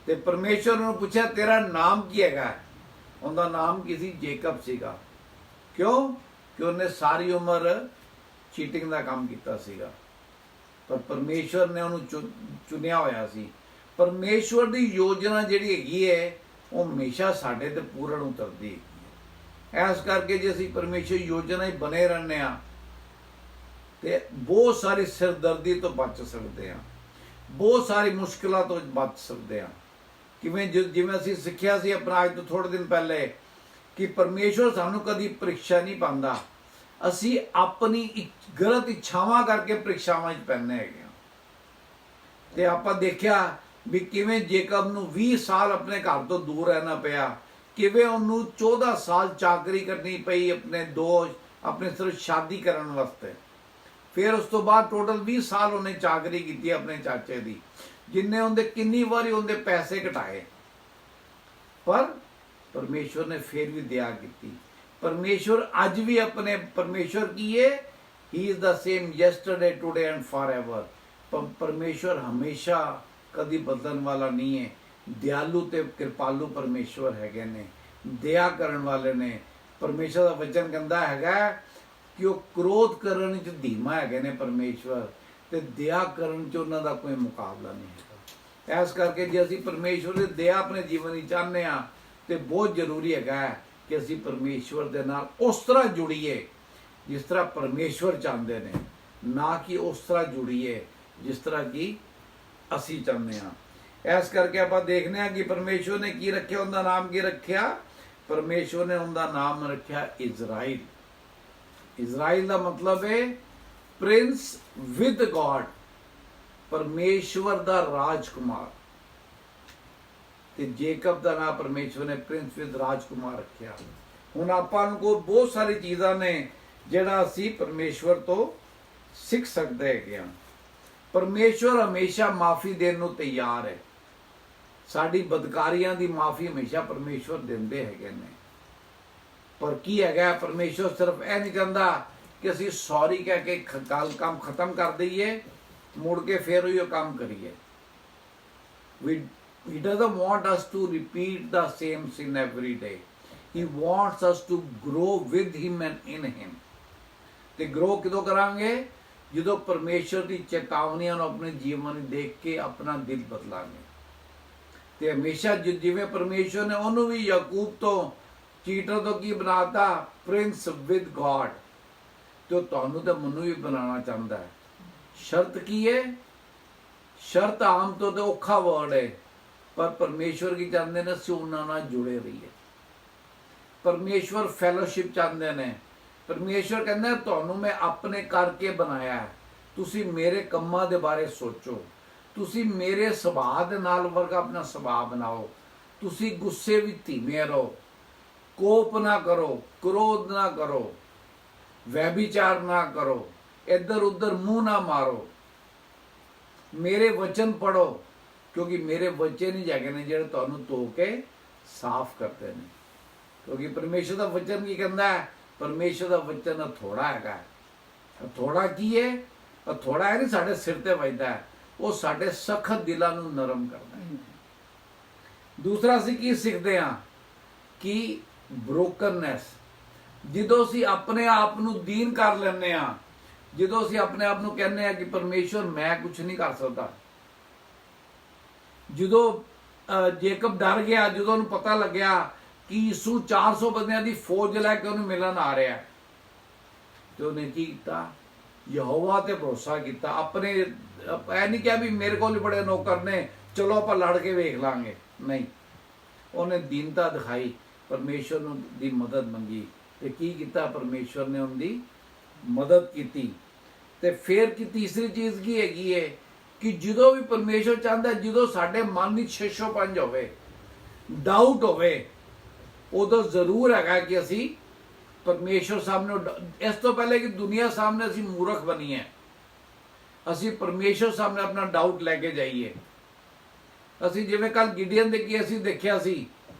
ਤੇ ਪਰਮੇਸ਼ਰ ਨੂੰ ਪੁੱਛਿਆ, ਤੇਰਾ ਨਾਮ ਕੀ ਹੈਗਾ? ਉਹਦਾ ਨਾਮ ਕਿਸੇ ਜੇਕਬ ਸੀਗਾ। ਕਿਉਂ? ਕਿ ਉਹਨੇ ਸਾਰੀ ਉਮਰ ਚੀਟਿੰਗ ਦਾ ਕੰਮ ਕੀਤਾ ਸੀਗਾ, ਪਰ ਪਰਮੇਸ਼ਰ ਨੇ ਉਹਨੂੰ ਚੁਣਿਆ ਹੋਇਆ ਸੀ। ਪਰਮੇਸ਼ਵਰ ਦੀ ਯੋਜਨਾ ਜਿਹੜੀ ਹੈਗੀ ਹੈ ਉਹ ਹਮੇਸ਼ਾ ਸਾਡੇ ਤੇ ਪੂਰਨ ਉਤਰਦੀ ਹੈ। ਇਸ ਕਰਕੇ ਜੇ ਅਸੀਂ ਪਰਮੇਸ਼ਰ ਯੋਜਨਾ ਹੀ ਬਣੇ ਰਹਿੰਦੇ ਆ ਤੇ ਬਹੁਤ ਸਾਰੀ ਸਿਰਦਰਦੀ ਤੋਂ ਬਚ ਸਕਦੇ ਆ, ਬਹੁਤ ਸਾਰੀ ਮੁਸ਼ਕਲਾਂ ਤੋਂ ਬਚ ਸਕਦੇ ਆ। ਕਿਵੇਂ? ਜਿਵੇਂ ਅਸੀਂ ਸਿੱਖਿਆ ਸੀ ਆਪਣਾ ਅੱਜ ਤੋਂ ਥੋੜੇ ਦਿਨ ਪਹਿਲੇ ਕਿ ਪਰਮੇਸ਼ਵਰ ਸਾਨੂੰ ਕਦੀ ਪ੍ਰੀਖਿਆ ਨਹੀਂ ਪਾਉਂਦਾ, ਅਸੀਂ ਆਪਣੀ ਗਲਤ ਇੱਛਾਵਾਂ ਕਰਕੇ ਪ੍ਰੀਖਿਆਵਾਂ 'ਚ ਪੈਂਦੇ ਹੈਗੇ ਆ। ਤੇ ਆਪਾਂ ਦੇਖਿਆ ਵੀ ਕਿਵੇਂ ਜੇਕਬ ਨੂੰ 20 ਸਾਲ ਆਪਣੇ ਘਰ ਤੋਂ ਦੂਰ ਰਹਿਣਾ ਪਿਆ, ਕਿਵੇਂ ਉਹਨੂੰ 14 ਸਾਲ ਚਾਕਰੀ ਕਰਨੀ ਪਈ ਆਪਣੇ ਸਿਰਫ ਸ਼ਾਦੀ ਕਰਨ ਵਾਸਤੇ। ਫਿਰ ਉਸ ਤੋਂ ਬਾਅਦ ਟੋਟਲ 20 ਸਾਲ ਉਹਨੇ ਚਾਕਰੀ ਕੀਤੀ ਆਪਣੇ ਚਾਚੇ ਦੀ, ਜਿੰਨੇ ਉਹਦੇ ਕਿੰਨੀ ਵਾਰੀ ਉਹਦੇ ਪੈਸੇ ਘਟਾਏ, ਪਰ ਪਰਮੇਸ਼ਵਰ ਨੇ ਫਿਰ ਵੀ ਦਇਆ ਕੀਤੀ। ਪਰਮੇਸ਼ਵਰ ਅੱਜ ਵੀ ਆਪਣੇ ਪਰਮੇਸ਼ਵਰ ਕੀ ਹੈ? He is the same yesterday, today and forever. ਪਰਮੇਸ਼ਵਰ ਹਮੇਸ਼ਾ ਕਦੀ ਬਦਲਣ ਵਾਲਾ ਨਹੀਂ ਹੈ। ਦਿਆਲੂ ਤੇ ਕਿਰਪਾਲੂ ਪਰਮੇਸ਼ਵਰ ਹੈਗੇ ਨੇ, ਦਇਆ ਕਰਨ ਵਾਲੇ ਨੇ। ਪਰਮੇਸ਼ਵਰ ਦਾ ਵਚਨ ਕਹਿੰਦਾ ਹੈਗਾ ਕਿ ਉਹ ਕ੍ਰੋਧ ਕਰਨ ਵਿੱਚ ਧੀਮਾ ਹੈਗੇ ਨੇ ਪਰਮੇਸ਼ਵਰ, ਤੇ ਦਇਆ ਕਰਨ 'ਚ ਉਹਨਾਂ ਦਾ ਕੋਈ ਮੁਕਾਬਲਾ ਨਹੀਂ ਹੈਗਾ। ਇਸ ਕਰਕੇ ਜੇ ਅਸੀਂ ਪਰਮੇਸ਼ਵਰ ਦੀ ਦਇਆ ਆਪਣੇ ਜੀਵਨ ਵਿੱਚ ਚਾਹੁੰਦੇ ਹਾਂ ਤੇ ਬਹੁਤ ਜ਼ਰੂਰੀ ਹੈਗਾ ਕਿ ਅਸੀਂ ਪਰਮੇਸ਼ਵਰ ਦੇ ਨਾਲ ਉਸ ਤਰ੍ਹਾਂ ਜੁੜੀਏ ਜਿਸ ਤਰ੍ਹਾਂ ਪਰਮੇਸ਼ਵਰ ਚਾਹੁੰਦੇ ਨੇ, ਨਾ ਕਿ ਉਸ ਤਰ੍ਹਾਂ ਜੁੜੀਏ ਜਿਸ ਤਰ੍ਹਾਂ ਕਿ ਅਸੀਂ ਚਾਹੁੰਦੇ ਹਾਂ। ਇਸ ਕਰਕੇ ਆਪਾਂ ਦੇਖਦੇ ਹਾਂ ਕਿ ਪਰਮੇਸ਼ਵਰ ਨੇ ਕੀ ਰੱਖਿਆ, ਉਹਦਾ ਨਾਮ ਕੀ ਰੱਖਿਆ? ਪਰਮੇਸ਼ਵਰ ਨੇ ਉਹਦਾ ਨਾਮ ਰੱਖਿਆ ਇਜ਼ਰਾइल। ਇਜ਼ਰਾइल ਦਾ ਮਤਲਬ ਹੈ ਪ੍ਰਿੰਸ ਵਿਦ ਗॉड, ਪਰਮੇਸ਼ਵਰ ਦਾ ਰਾਜਕੁਮਾਰ। ਤੇ ਜੇਕਬ ਦਾ ਨਾਮ ਪਰਮੇਸ਼ਵਰ ਨੇ ਪ੍ਰਿੰਸ ਵਿਦ ਰਾਜਕੁਮਾਰ ਰੱਖਿਆ। ਹੁਣ ਆਪਾਂ ਨੂੰ ਕੋਲ ਬਹੁਤ ਸਾਰੀ ਚੀਜ਼ਾਂ ਨੇ ਜਿਹੜਾ ਅਸੀਂ ਪਰਮੇਸ਼ਵਰ ਤੋਂ ਸਿੱਖ ਸਕਦੇ ਹੈਗੇ ਹਾਂ। ਪਰਮੇਸ਼ਵਰ ਹਮੇਸ਼ਾ ਮਾਫੀ ਦੇਣ ਨੂੰ ਤਿਆਰ ਹੈ। ਸਾਡੀ ਬਦਕਾਰੀਆਂ ਦੀ ਮਾਫੀ ਹਮੇਸ਼ਾ ਪਰਮੇਸ਼ਵਰ ਦਿੰਦੇ ਹੈਗੇ ਨੇ। ਪਰ ਕੀ ਹੈਗਾ, ਪਰਮੇਸ਼ਵਰ ਸਿਰਫ ਇਹ ਨਹੀਂ ਚਾਹੁੰਦਾ ਕਿ ਅਸੀਂ ਸੌਰੀ ਕਹਿ ਕੇ ਗੱਲ ਕੰਮ ਖਤਮ ਕਰ ਦਈਏ, ਮੁੜ ਕੇ ਫਿਰ ਉਹੀ ਕੰਮ ਕਰੀਏ। He doesn't want us to repeat the same sin every day. He wants us to grow with him and in him. ਤੇ grow ਕਿਦੋਂ ਕਰਾਂਗੇ? ਜਦੋਂ ਪਰਮੇਸ਼ਵਰ ਦੀ ਚੇਤਾਵਨੀਆਂ ਨੂੰ ਆਪਣੇ ਜੀਵਨ ਵਿੱਚ ਦੇਖ ਕੇ ਆਪਣਾ ਦਿਲ ਬਦਲਾਂਗੇ। ਤੇ ਹਮੇਸ਼ਾ ਜਿਵੇਂ ਪਰਮੇਸ਼ਵਰ ਨੇ ਉਹਨੂੰ ਵੀ ਯਾਕੂਬ ਤੋਂ, ਚੀਟਰ ਤੋਂ ਕੀ ਬਣਾਤਾ? Prince with god. ਤੇ ਉਹ ਤੁਹਾਨੂੰ ਤੇ ਮੈਨੂੰ ਵੀ ਬਣਾਉਣਾ ਚਾਹੁੰਦਾ ਹੈ। ਸ਼ਰਤ ਕੀ ਹੈ? ਸ਼ਰਤ ਆਮ ਤੌਰ ਤੇ ਔਖਾ ਵਰਡ ਹੈ, ਪਰ ਪਰਮੇਸ਼ਵਰ ਕੀ ਚਾਹੁੰਦੇ ਨੇ? ਅਸੀਂ ਉਹਨਾਂ ਨਾਲ ਜੁੜੇ ਰਹੀਏ। ਪਰਮੇਸ਼ਵਰ ਫੈਲੋਸ਼ਿਪ ਚਾਹੁੰਦੇ ਨੇ। ਪਰਮੇਸ਼ਵਰ ਕਹਿੰਦਾ ਤੁਹਾਨੂੰ ਮੈਂ ਆਪਣੇ ਕਰਕੇ ਬਣਾਇਆ ਹੈ, ਤੁਸੀਂ ਮੇਰੇ ਕੰਮਾਂ ਦੇ ਬਾਰੇ ਸੋਚੋ, ਤੁਸੀਂ ਮੇਰੇ ਸੁਭਾਅ ਦੇ ਨਾਲ ਵਰਗਾ ਆਪਣਾ ਸੁਭਾਅ ਬਣਾਓ, ਤੁਸੀਂ ਗੁੱਸੇ ਵਿੱਚ ਧੀਮੇ ਰਹੋ, ਕੋਪ ਨਾ ਕਰੋ, ਕ੍ਰੋਧ ਨਾ ਕਰੋ, ਵੈਭਿਚਾਰ ਨਾ ਕਰੋ, ਇੱਧਰ ਉੱਧਰ ਮੂੰਹ ਨਾ ਮਾਰੋ, ਮੇਰੇ ਵਚਨ ਪੜੋ, ਕਿਉਂਕਿ ਮੇਰੇ ਵਚਨ ਹੀ ਹੈਗੇ ਨੇ ਜਿਹੜੇ ਤੁਹਾਨੂੰ ਧੋ ਕੇ ਸਾਫ਼ ਕਰਦੇ ਨੇ। ਕਿਉਂਕਿ ਪਰਮੇਸ਼ਰ ਦਾ ਵਚਨ ਕੀ ਕਹਿੰਦਾ ਹੈ? ਪਰਮੇਸ਼ਰ ਦਾ ਵਚਨ ਥੋੜਾ ਹੈਗਾ। ਥੋੜਾ ਕੀ ਹੈ? ਥੋੜਾ ਹੈ ਨਹੀਂ ਸਾਡੇ ਸਿਰ ਤੇ ਵੱਜਦਾ ਹੈ, ਉਹ ਸਾਡੇ ਸਖਤ ਦਿਲਾਂ ਨੂੰ ਨਰਮ ਕਰਦਾ ਹੈ। ਦੂਸਰਾ ਅਸੀਂ ਕੀ ਸਿੱਖਦੇ ਹਾਂ ਕਿ ਬ੍ਰੋਕਨਨੈਸ, ਜਦੋਂ ਅਸੀਂ ਆਪਣੇ ਆਪ ਨੂੰ ਦੀਨ ਕਰ ਲੈਂਦੇ ਹਾਂ, ਜਦੋਂ ਅਸੀਂ ਆਪਣੇ ਆਪ ਨੂੰ ਕਹਿੰਦੇ ਹਾਂ ਕਿ ਪਰਮੇਸ਼ਵਰ ਮੈਂ ਕੁਝ ਨਹੀਂ ਕਰ ਸਕਦਾ। ਜਦੋਂ ਜੇਕਬ ਡਰ ਗਿਆ, ਜਦੋਂ ਉਹਨੂੰ ਪਤਾ ਲੱਗਿਆ ਕਿ ਯਿਸੂ 400 ਬੰਦਿਆਂ ਦੀ ਫੌਜ ਲੈ ਕੇ ਉਹਨੂੰ ਮਿਲਣ ਆ ਰਿਹਾ, ਤੇ ਉਹਨੇ ਕੀ ਕੀਤਾ? ਯਹੋਵਾ ਤੇ ਭਰੋਸਾ ਕੀਤਾ। ਆਪਣੇ ਇਹ ਨਹੀਂ ਕਿਹਾ ਵੀ ਮੇਰੇ ਕੋਲ ਹੀ ਬੜੇ ਨੌਕਰ ਨੇ, ਚਲੋ ਆਪਾਂ ਲੜ ਕੇ ਵੇਖ ਲਾਂਗੇ। ਨਹੀਂ, ਉਹਨੇ ਦੀਨਤਾ ਦਿਖਾਈ, ਪਰਮੇਸ਼ਵਰ ਨੂੰ ਦੀ ਮਦਦ ਮੰਗੀ, ਤੇ ਕੀ ਕੀਤਾ? ਪਰਮੇਸ਼ਵਰ ਨੇ ਉਹਦੀ ਮਦਦ ਕੀਤੀ। ਤੇ ਫਿਰ ਕੀ ਤੀਸਰੀ ਚੀਜ਼ ਕੀ ਹੈਗੀ ਹੈ ਕਿ ਜਦੋਂ ਵੀ ਪਰਮੇਸ਼ਵਰ ਚਾਹੁੰਦਾ, ਜਦੋਂ ਸਾਡੇ ਮਨ ਵਿੱਚ ਸ਼ਿਸ਼ੋਪੰਜ ਹੋਵੇ, ਡਾਊਟ ਹੋਵੇ, ਉਦੋਂ ਜ਼ਰੂਰ ਹੈਗਾ ਕਿ ਅਸੀਂ ਪਰਮੇਸ਼ਵਰ ਸਾਹਮਣੇ, ਇਸ ਤੋਂ ਪਹਿਲੇ ਕਿ ਦੁਨੀਆ ਸਾਹਮਣੇ ਅਸੀਂ ਮੂਰਖ ਬਣੀਏ, ਅਸੀਂ ਪਰਮੇਸ਼ਵਰ ਸਾਹਮਣੇ ਆਪਣਾ ਡਾਊਟ ਲੈ ਕੇ ਜਾਈਏ। ਅਸੀਂ ਜਿਵੇਂ ਕੱਲ ਗਿਡੀਅਨ ਦੇ ਕੀ ਅਸੀਂ ਦੇਖਿਆ ਸੀ,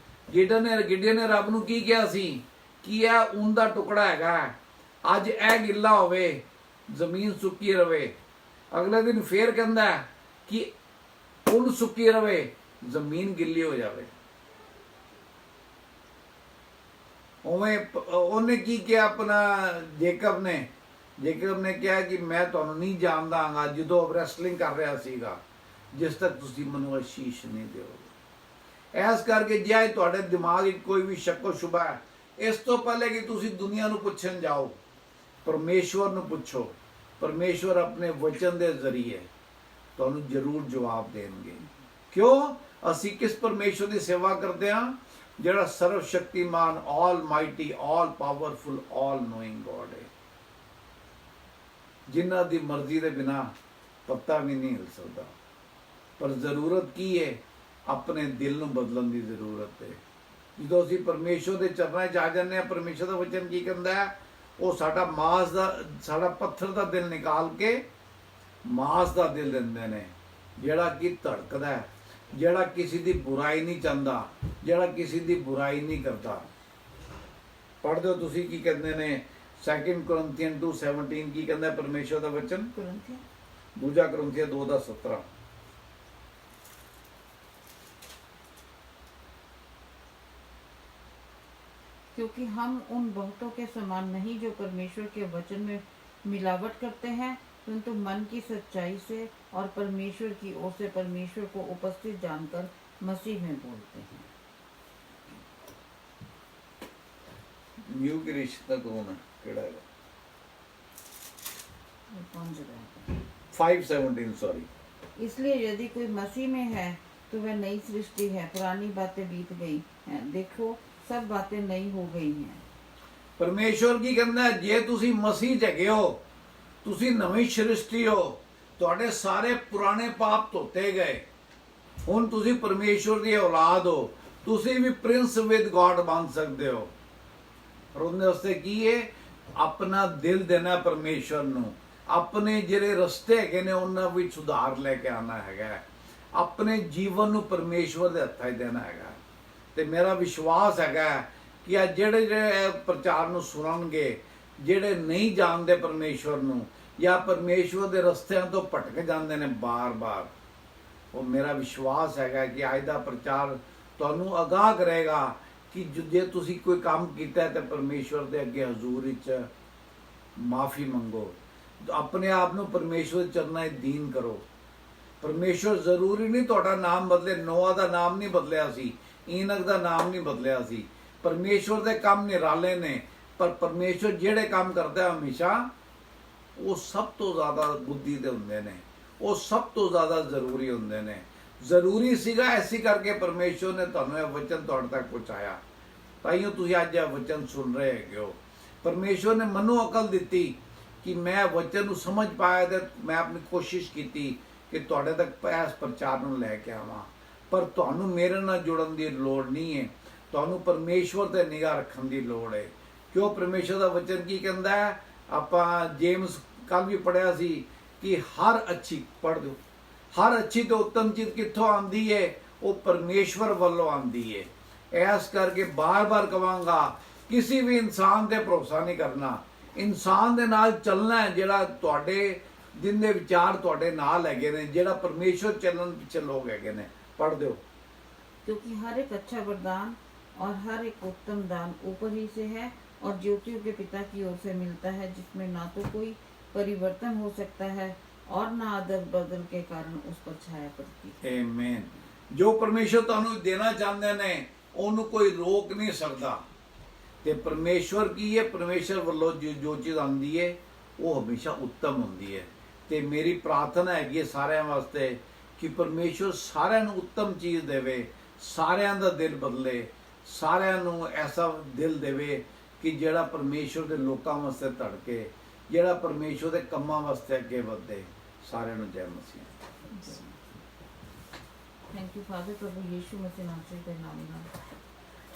ਗਿਡੀਅਨ ਨੇ ਰੱਬ ਨੂੰ ਕੀ ਕਿਹਾ ਸੀ ਕਿ ਇਹ ਊਨ ਦਾ ਟੁਕੜਾ ਹੈਗਾ, ਅੱਜ ਇਹ ਗਿੱਲਾ ਹੋਵੇ, ਜ਼ਮੀਨ ਸੁੱਕੀ ਰਵੇ। ਅਗਲੇ ਦਿਨ ਫੇਰ ਕਹਿੰਦਾ ਕਿ ਊਨ ਸੁੱਕੀ ਰਵੇ, ਜ਼ਮੀਨ ਗਿੱਲੀ ਹੋ ਜਾਵੇ। ਉਵੇਂ ਉਹਨੇ ਕੀ ਕਿਹਾ ਆਪਣਾ ਜੇਕਬ ਨੇ ਕਿਹਾ ਕਿ ਮੈਂ ਤੁਹਾਨੂੰ ਨਹੀਂ ਜਾਣਦਾ ਹਾਂ ਜਦੋਂ ਰੈਸਲਿੰਗ ਕਰ ਰਿਹਾ ਸੀਗਾ, ਜਿਸ ਤੱਕ ਤੁਸੀਂ ਮੈਨੂੰ ਅਸ਼ੀਸ਼ ਨਹੀਂ ਦਿਓਗੇ। ਇਸ ਕਰਕੇ ਜੇ ਤੁਹਾਡੇ ਦਿਮਾਗ ਵਿੱਚ ਕੋਈ ਵੀ ਸ਼ੱਕ ਸ਼ੁਬਾ ਹੈ, ਇਸ ਤੋਂ ਪਹਿਲੇ ਕਿ ਤੁਸੀਂ ਦੁਨੀਆ ਨੂੰ ਪੁੱਛਣ ਜਾਓ, ਪਰਮੇਸ਼ਵਰ ਨੂੰ ਪੁੱਛੋ। ਪਰਮੇਸ਼ਵਰ ਆਪਣੇ ਵਚਨ ਦੇ ਜ਼ਰੀਏ ਤੁਹਾਨੂੰ ਜ਼ਰੂਰ ਜਵਾਬ ਦੇਣਗੇ। ਕਿਉਂ? ਅਸੀਂ ਕਿਸ ਪਰਮੇਸ਼ਵਰ ਦੀ ਸੇਵਾ ਕਰਦੇ ਹਾਂ? ਜਿਹੜਾ ਸਰਵ ਸ਼ਕਤੀਮਾਨ, ਆਲ ਮਾਈਟੀ, ਆਲ ਪਾਵਰਫੁਲ, ਆਲ ਨੋਇੰਗ ਗॉड ਹੈ, ਜਿਨ੍ਹਾਂ ਦੀ ਮਰਜ਼ੀ ਦੇ ਬਿਨਾ ਪੱਤਾ ਵੀ ਨਹੀਂ ਹਿਲ ਸਕਦਾ। ਪਰ ਜ਼ਰੂਰਤ ਕੀ ਹੈ? ਆਪਣੇ ਦਿਲ ਨੂੰ ਬਦਲਣ ਦੀ ਜ਼ਰੂਰਤ ਹੈ। ਜਦੋਂ ਅਸੀਂ ਪਰਮੇਸ਼ਵਰ ਦੇ ਚਰਨਾਂ 'ਚ ਆ ਜਾਂਦੇ ਹਾਂ, ਪਰਮੇਸ਼ਵਰ ਦਾ ਵਚਨ ਕੀ ਕਹਿੰਦਾ ਹੈ? ਉਹ ਸਾਡਾ ਪੱਥਰ ਦਾ ਦਿਲ ਨਿਕਾਲ ਕੇ ਮਾਸ ਦਾ ਦਿਲ ਦਿੰਦੇ ਨੇ, ਜਿਹੜਾ ਕਿ ਧੜਕਦਾ ਹੈ, ਜਿਹੜਾ ਕਿਸੇ ਦੀ ਬੁਰਾਈ ਨਹੀਂ ਚਾਹੁੰਦਾ, ਜਿਹੜਾ ਕਿਸੇ ਦੀ ਬੁਰਾਈ ਨਹੀਂ ਕਰਦਾ। ਪੜ੍ਹ ਦਿਓ ਤੁਸੀਂ ਕੀ ਕਹਿੰਦੇ ਨੇ 2 Corinthians 2:17 ਕੀ ਕਹਿੰਦਾ ਪਰਮੇਸ਼ਵਰ ਦਾ ਵਚਨ? 2 Corinthians 2:17। क्योंकि हम उन बहुतों के समान नहीं जो परमेश्वर के वचन में मिलावट करते हैं, परंतु मन की सच्चाई से और परमेश्वर की ओर से परमेश्वर को उपस्थित जानकर मसीह में बोलते हैं। न्यू की रिश्ता कौन है, केड़ा है? ये कौन जगह है? 5:17 सॉरी। इसलिए यदि कोई मसीह में है तो वह नई सृष्टि है, पुरानी बातें बीत गई हैं, देखो सब बातें नई हो गई हैं। ਪਰਮੇਸ਼ਵਰ ਕੀ ਕਹਿੰਦਾ ਹੈ, ਜੇ ਤੁਸੀਂ ਮਸੀਹ 'ਚ ਹੈਗੇ ਹੋ, ਤੁਸੀਂ ਨਵੀਂ ਸ੍ਰਿਸ਼ਟੀ ਹੋ, ਤੁਹਾਡੇ ਸਾਰੇ ਪੁਰਾਣੇ ਪਾਪ ਧੋਤੇ ਗਏ, ਹੁਣ ਤੁਸੀਂ ਪਰਮੇਸ਼ਵਰ ਦੀ ਔਲਾਦ ਹੋ, ਤੁਸੀਂ ਵੀ ਪ੍ਰਿੰਸ ਵਿਦ ਗॉड ਬਣ ਸਕਦੇ ਹੋ। ਪਰ ਉਹਦੇ ਵਾਸਤੇ ਕੀ ਹੈ? ਆਪਣਾ ਦਿਲ ਦੇਣਾ ਪਰਮੇਸ਼ਵਰ ਨੂੰ, ਆਪਣੇ ਜਿਹੜੇ ਰਸਤੇ ਹੈਗੇ ਨੇ ਉਹਨਾਂ ਵਿੱਚ ਸੁਧਾਰ ਲੈ ਕੇ ਆਉਣਾ ਹੈਗਾ, ਆਪਣੇ ਜੀਵਨ ਨੂੰ ਪਰਮੇਸ਼ਵਰ ਦੇ ਹੱਥਾਂ 'ਚ ਦੇਣਾ ਹੈਗਾ। ਤੇ ਮੇਰਾ ਵਿਸ਼ਵਾਸ ਹੈਗਾ ਕਿ ਆ ਜਿਹੜੇ ਪ੍ਰਚਾਰ ਨੂੰ ਸੁਣਨਗੇ, ਜਿਹੜੇ ਨਹੀਂ ਜਾਣਦੇ ਪਰਮੇਸ਼ਵਰ ਨੂੰ ਜਾਂ ਪਰਮੇਸ਼ਵਰ ਦੇ ਰਸਤਿਆਂ ਤੋਂ ਭਟਕ ਜਾਂਦੇ ਨੇ ਬਾਰ-ਬਾਰ, ਉਹ ਮੇਰਾ ਵਿਸ਼ਵਾਸ ਹੈਗਾ ਕਿ ਅੱਜ ਦਾ ਪ੍ਰਚਾਰ ਤੁਹਾਨੂੰ ਅਗਾਹ ਕਰੇਗਾ ਕਿ ਜੇ ਤੁਸੀਂ ਕੋਈ ਕੰਮ ਕੀਤਾ ਤੇ ਪਰਮੇਸ਼ਵਰ ਦੇ ਅੱਗੇ ਹਜ਼ੂਰ ਵਿੱਚ ਮਾਫੀ ਮੰਗੋ, ਆਪਣੇ ਆਪ ਨੂੰ ਪਰਮੇਸ਼ਵਰ ਦੇ ਚਰਨਾਂ 'ਚ ਦੀਨ ਕਰੋ। ਪਰਮੇਸ਼ਵਰ ਜ਼ਰੂਰੀ ਨਹੀਂ ਤੁਹਾਡਾ ਨਾਮ ਬਦਲੇ, ਨੋਆ ਦਾ ਨਾਮ ਨਹੀਂ ਬਦਲਿਆ ਸੀ, ਈਨਕ ਦਾ ਨਾਮ ਨਹੀਂ ਬਦਲਿਆ ਸੀ। ਪਰਮੇਸ਼ਵਰ ਦੇ ਕੰਮ ਨਿਰਾਲੇ ਨੇ, ਪਰ ਪਰਮੇਸ਼ਵਰ ਜਿਹੜੇ ਕੰਮ ਕਰਦਾ ਹਮੇਸ਼ਾ ਉਹ ਸਭ ਤੋਂ ਜ਼ਿਆਦਾ ਬੁੱਧੀ ਦੇ ਹੁੰਦੇ ਨੇ, ਉਹ ਸਭ ਤੋਂ ਜ਼ਿਆਦਾ ਜ਼ਰੂਰੀ ਹੁੰਦੇ ਨੇ। ਜ਼ਰੂਰੀ ਸੀਗਾ, ਐਸੀ ਕਰਕੇ ਪਰਮੇਸ਼ਵਰ ਨੇ ਤੁਹਾਨੂੰ ਇਹ ਵਚਨ ਤੁਹਾਡੇ ਤੱਕ ਪਹੁੰਚਾਇਆ, ਤਾਈਓ ਤੁਸੀਂ ਅੱਜ ਇਹ ਵਚਨ ਸੁਣ ਰਹੇ ਹੈਗੇ ਹੋ। ਪਰਮੇਸ਼ਵਰ ਨੇ ਮੈਨੂੰ ਅਕਲ ਦਿੱਤੀ ਕਿ ਮੈਂ ਵਚਨ ਨੂੰ ਸਮਝ ਪਾਇਆ ਤੇ ਮੈਂ ਆਪਣੀ ਕੋਸ਼ਿਸ਼ ਕੀਤੀ ਕਿ ਤੁਹਾਡੇ ਤੱਕ ਇਸ ਪ੍ਰਚਾਰ ਨੂੰ ਲੈ ਕੇ ਆਵਾਂ। ਪਰ ਤੁਹਾਨੂੰ ਮੇਰੇ ਨਾਲ ਜੁੜਨ ਦੀ ਲੋੜ ਨਹੀਂ ਹੈ, ਤੁਹਾਨੂੰ ਪਰਮੇਸ਼ਵਰ ਤੇ ਨਿਗਾਹ ਰੱਖਣ ਦੀ ਲੋੜ ਹੈ। ਕਿਉਂ? ਪਰਮੇਸ਼ਵਰ ਦਾ ਵਚਨ ਕੀ ਕਹਿੰਦਾ ਹੈ? ਆਪਾਂ ਜੇਮਸ ਕੱਲ ਵੀ ਪੜ੍ਹਿਆ ਸੀ ਕਿ ਹਰ ਅੱਛੀ ਪੜ੍ਹ ਦਿਓ, ਹਰ ਅੱਛੀ ਤੇ ਉੱਤਮ ਚੀਜ਼ ਕਿੱਥੋਂ ਆਉਂਦੀ ਹੈ? ਉਹ ਪਰਮੇਸ਼ਵਰ ਵੱਲੋਂ ਆਉਂਦੀ ਹੈ। ਇਸ ਕਰਕੇ ਬਾਰ-ਬਾਰ ਕਹਾਂਗਾ, ਕਿਸੇ ਵੀ ਇਨਸਾਨ ਤੇ ਭਰੋਸਾ ਨਹੀਂ ਕਰਨਾ, ਇਨਸਾਨ ਦੇ ਨਾਲ ਚੱਲਣਾ ਹੈ ਜਿਹੜਾ ਤੁਹਾਡੇ ਦਿਨ ਦੇ ਵਿਚਾਰ ਤੁਹਾਡੇ ਨਾਲ ਹੈਗੇ ਨੇ, ਜਿਹੜਾ ਪਰਮੇਸ਼ਵਰ ਚੱਲਣ ਪਿੱਛੇ ਲੋਕ ਹੈਗੇ ਨੇ। पढ़ दो। क्योंकि हर एक अच्छा वरदान और हर एक उत्तम दान ऊपर ही से है और ज्योतियों के पिता की ओर से मिलता है, जिसमें ना तो कोई परिवर्तन हो सकता है और ना अदल बदल के कारण उस पर छाया पड़ती है। आमीन। जो परमेश्वर ਤੁਹਾਨੂੰ ਦੇਣਾ ਚਾਹੁੰਦੇ ਨੇ ਉਹਨੂੰ ਕੋਈ ਰੋਕ ਨਹੀਂ ਸਕਦਾ। ਤੇ ਪਰਮੇਸ਼ਵਰ ਕੀ ਹੈ? ਪਰਮੇਸ਼ਵਰ ਵੱਲੋਂ ਜੋ ਚੀਜ਼ ਆਉਂਦੀ ਹੈ ਉਹ ਹਮੇਸ਼ਾ ਉੱਤਮ ਹੁੰਦੀ ਹੈ। ਤੇ ਮੇਰੀ ਪ੍ਰਾਰਥਨਾ ਹੈਗੀ ਹੈ ਸਾਰਿਆਂ ਵਾਸਤੇ ਕਿ ਪਰਮੇਸ਼ਵਰ ਸਾਰਿਆਂ ਨੂੰ ਉੱਤਮ ਚੀਜ਼ ਦੇਵੇ, ਸਾਰਿਆਂ ਦਾ ਦਿਲ ਬਦਲੇ, ਸਾਰਿਆਂ ਨੂੰ ਐਸਾ ਦਿਲ ਦੇਵੇ ਕਿ ਜਿਹੜਾ ਪਰਮੇਸ਼ਵਰ ਦੇ ਲੋਕਾਂ ਵਾਸਤੇ ਧੜਕੇ, ਜਿਹੜਾ ਪਰਮੇਸ਼ਵਰ ਦੇ ਕੰਮਾਂ ਵਾਸਤੇ ਅੱਗੇ ਵਧੇ। ਸਾਰਿਆਂ ਨੂੰ ਜੈ ਮਸੀਹ। ਥੈਂਕ ਯੂ ਫਾਦਰ, ਪ੍ਰਭੂ ਯੀਸ਼ੂ ਮਸੀਹ ਨਾਮ ਦੇ ਨਾਮ ਨਾਲ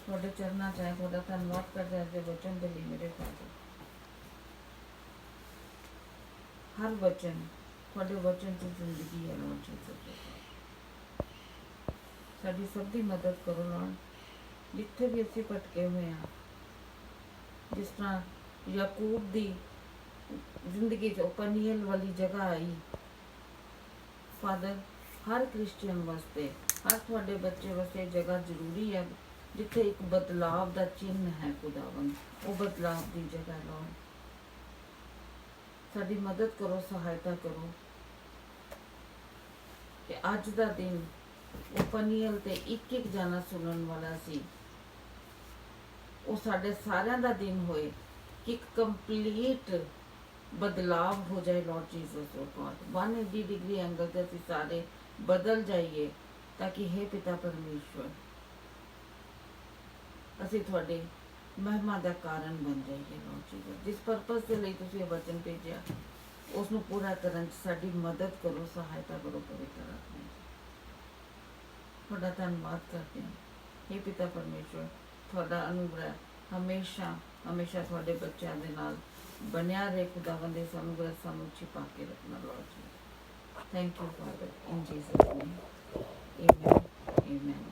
ਤੁਹਾਡੇ ਚਰਨਾਂ 'ਚ ਆਏ, ਤੁਹਾਡਾ ਧੰਨਵਾਦ ਕਰਦੇ ਹਾਂ ਅੱਜ ਵਚਨ ਦੇ ਲਈ ਮੇਰੇ ਫਾਦਰ। ਹਰ ਵਚਨ ਤੁਹਾਡੇ ਵਚਨ 'ਚ ਜ਼ਿੰਦਗੀ ਹੈ ਲੋੜ ਜੀ। ਸਾਡੀ ਸਭ ਦੀ ਮਦਦ ਕਰੋ ਲੋੜ, ਜਿੱਥੇ ਵੀ ਅਸੀਂ ਭਟਕੇ ਹੋਏ ਹਾਂ, ਜਿਸ ਤਰ੍ਹਾਂ ਯਾਕੂਬ ਦੀ ਜ਼ਿੰਦਗੀ 'ਚ ਪਨੀਅਲ ਵਾਲੀ ਜਗ੍ਹਾ ਆਈ ਫਾਦਰ, ਹਰ ਕ੍ਰਿਸਚੀਅਨ ਵਾਸਤੇ, ਹਰ ਤੁਹਾਡੇ ਬੱਚੇ ਵਾਸਤੇ ਜਗ੍ਹਾ ਜ਼ਰੂਰੀ ਹੈ ਜਿੱਥੇ ਇੱਕ ਬਦਲਾਵ ਦਾ ਚਿੰਨ੍ਹ ਹੈ ਖੁਦਾਵੰਦ, ਉਹ ਬਦਲਾਵ ਦੀ ਜਗ੍ਹਾ ਲੋੜ। ਸਾਡੀ ਮਦਦ ਕਰੋ, ਸਹਾਇਤਾ ਕਰੋ ਕਿ ਅੱਜ ਦਾ ਦਿਨ ਉਹ ਪਨੀਅਲ ਤੇ ਇੱਕ ਇੱਕ ਜਾਣਾ ਸੁਣਨ ਵਾਲਾ ਸੀ, ਉਹ ਸਾਡੇ ਸਾਰਿਆਂ ਦਾ ਦਿਨ ਹੋਏ ਕਿ ਇੱਕ ਕੰਪਲੀਟ ਬਦਲਾਵ ਹੋ ਜਾਏ ਲਾਰਡ ਜੀਸਸ ਓ ਗॉड। 180 ਡਿਗਰੀ ਐਂਗਲ ਤੇ ਅਸੀਂ ਸਾਰੇ ਬਦਲ ਜਾਈਏ ਤਾਂ ਕਿ हे ਪਿਤਾ ਪਰਮੇਸ਼ਵਰ ਅਸੀਂ ਤੁਹਾਡੇ ਮਹਿਮਾ ਦਾ ਕਾਰਨ ਬਣ ਜਾਈਏ ਲਾਰਡ ਜੀਸਸ। ਜਿਸ ਪਰਪਸ ਦੇ ਲਈ ਤੁਸੀਂ ਇਹ ਵਚਨ ਭੇਜਿਆ ਉਸ ਨੂੰ ਪੂਰਾ ਕਰਨ 'ਚ ਸਾਡੀ ਮਦਦ ਕਰੋ, ਸਹਾਇਤਾ ਕਰੋ ਪਵਿੱਤਰ ਆਤਮਾ। ਤੁਹਾਡਾ ਧੰਨਵਾਦ ਕਰਦੇ ਹਾਂ हे ਪਿਤਾ ਪਰਮੇਸ਼ਵਰ, ਤੁਹਾਡਾ ਅਨੁਗ੍ਰਹਿ ਹਮੇਸ਼ਾ ਹਮੇਸ਼ਾ ਤੁਹਾਡੇ ਬੱਚਿਆਂ ਦੇ ਨਾਲ ਬਣਿਆ ਰਹੇ। ਖੁਦਾਵੰਦ ਇਸ ਅਨੁਗ੍ਰਹਿ ਸਾਨੂੰ ਛਿਪਾ ਕੇ ਰੱਖਣਾ ਲਾਰਡ ਜੀ। Thank you father, in Jesus name, amen, amen.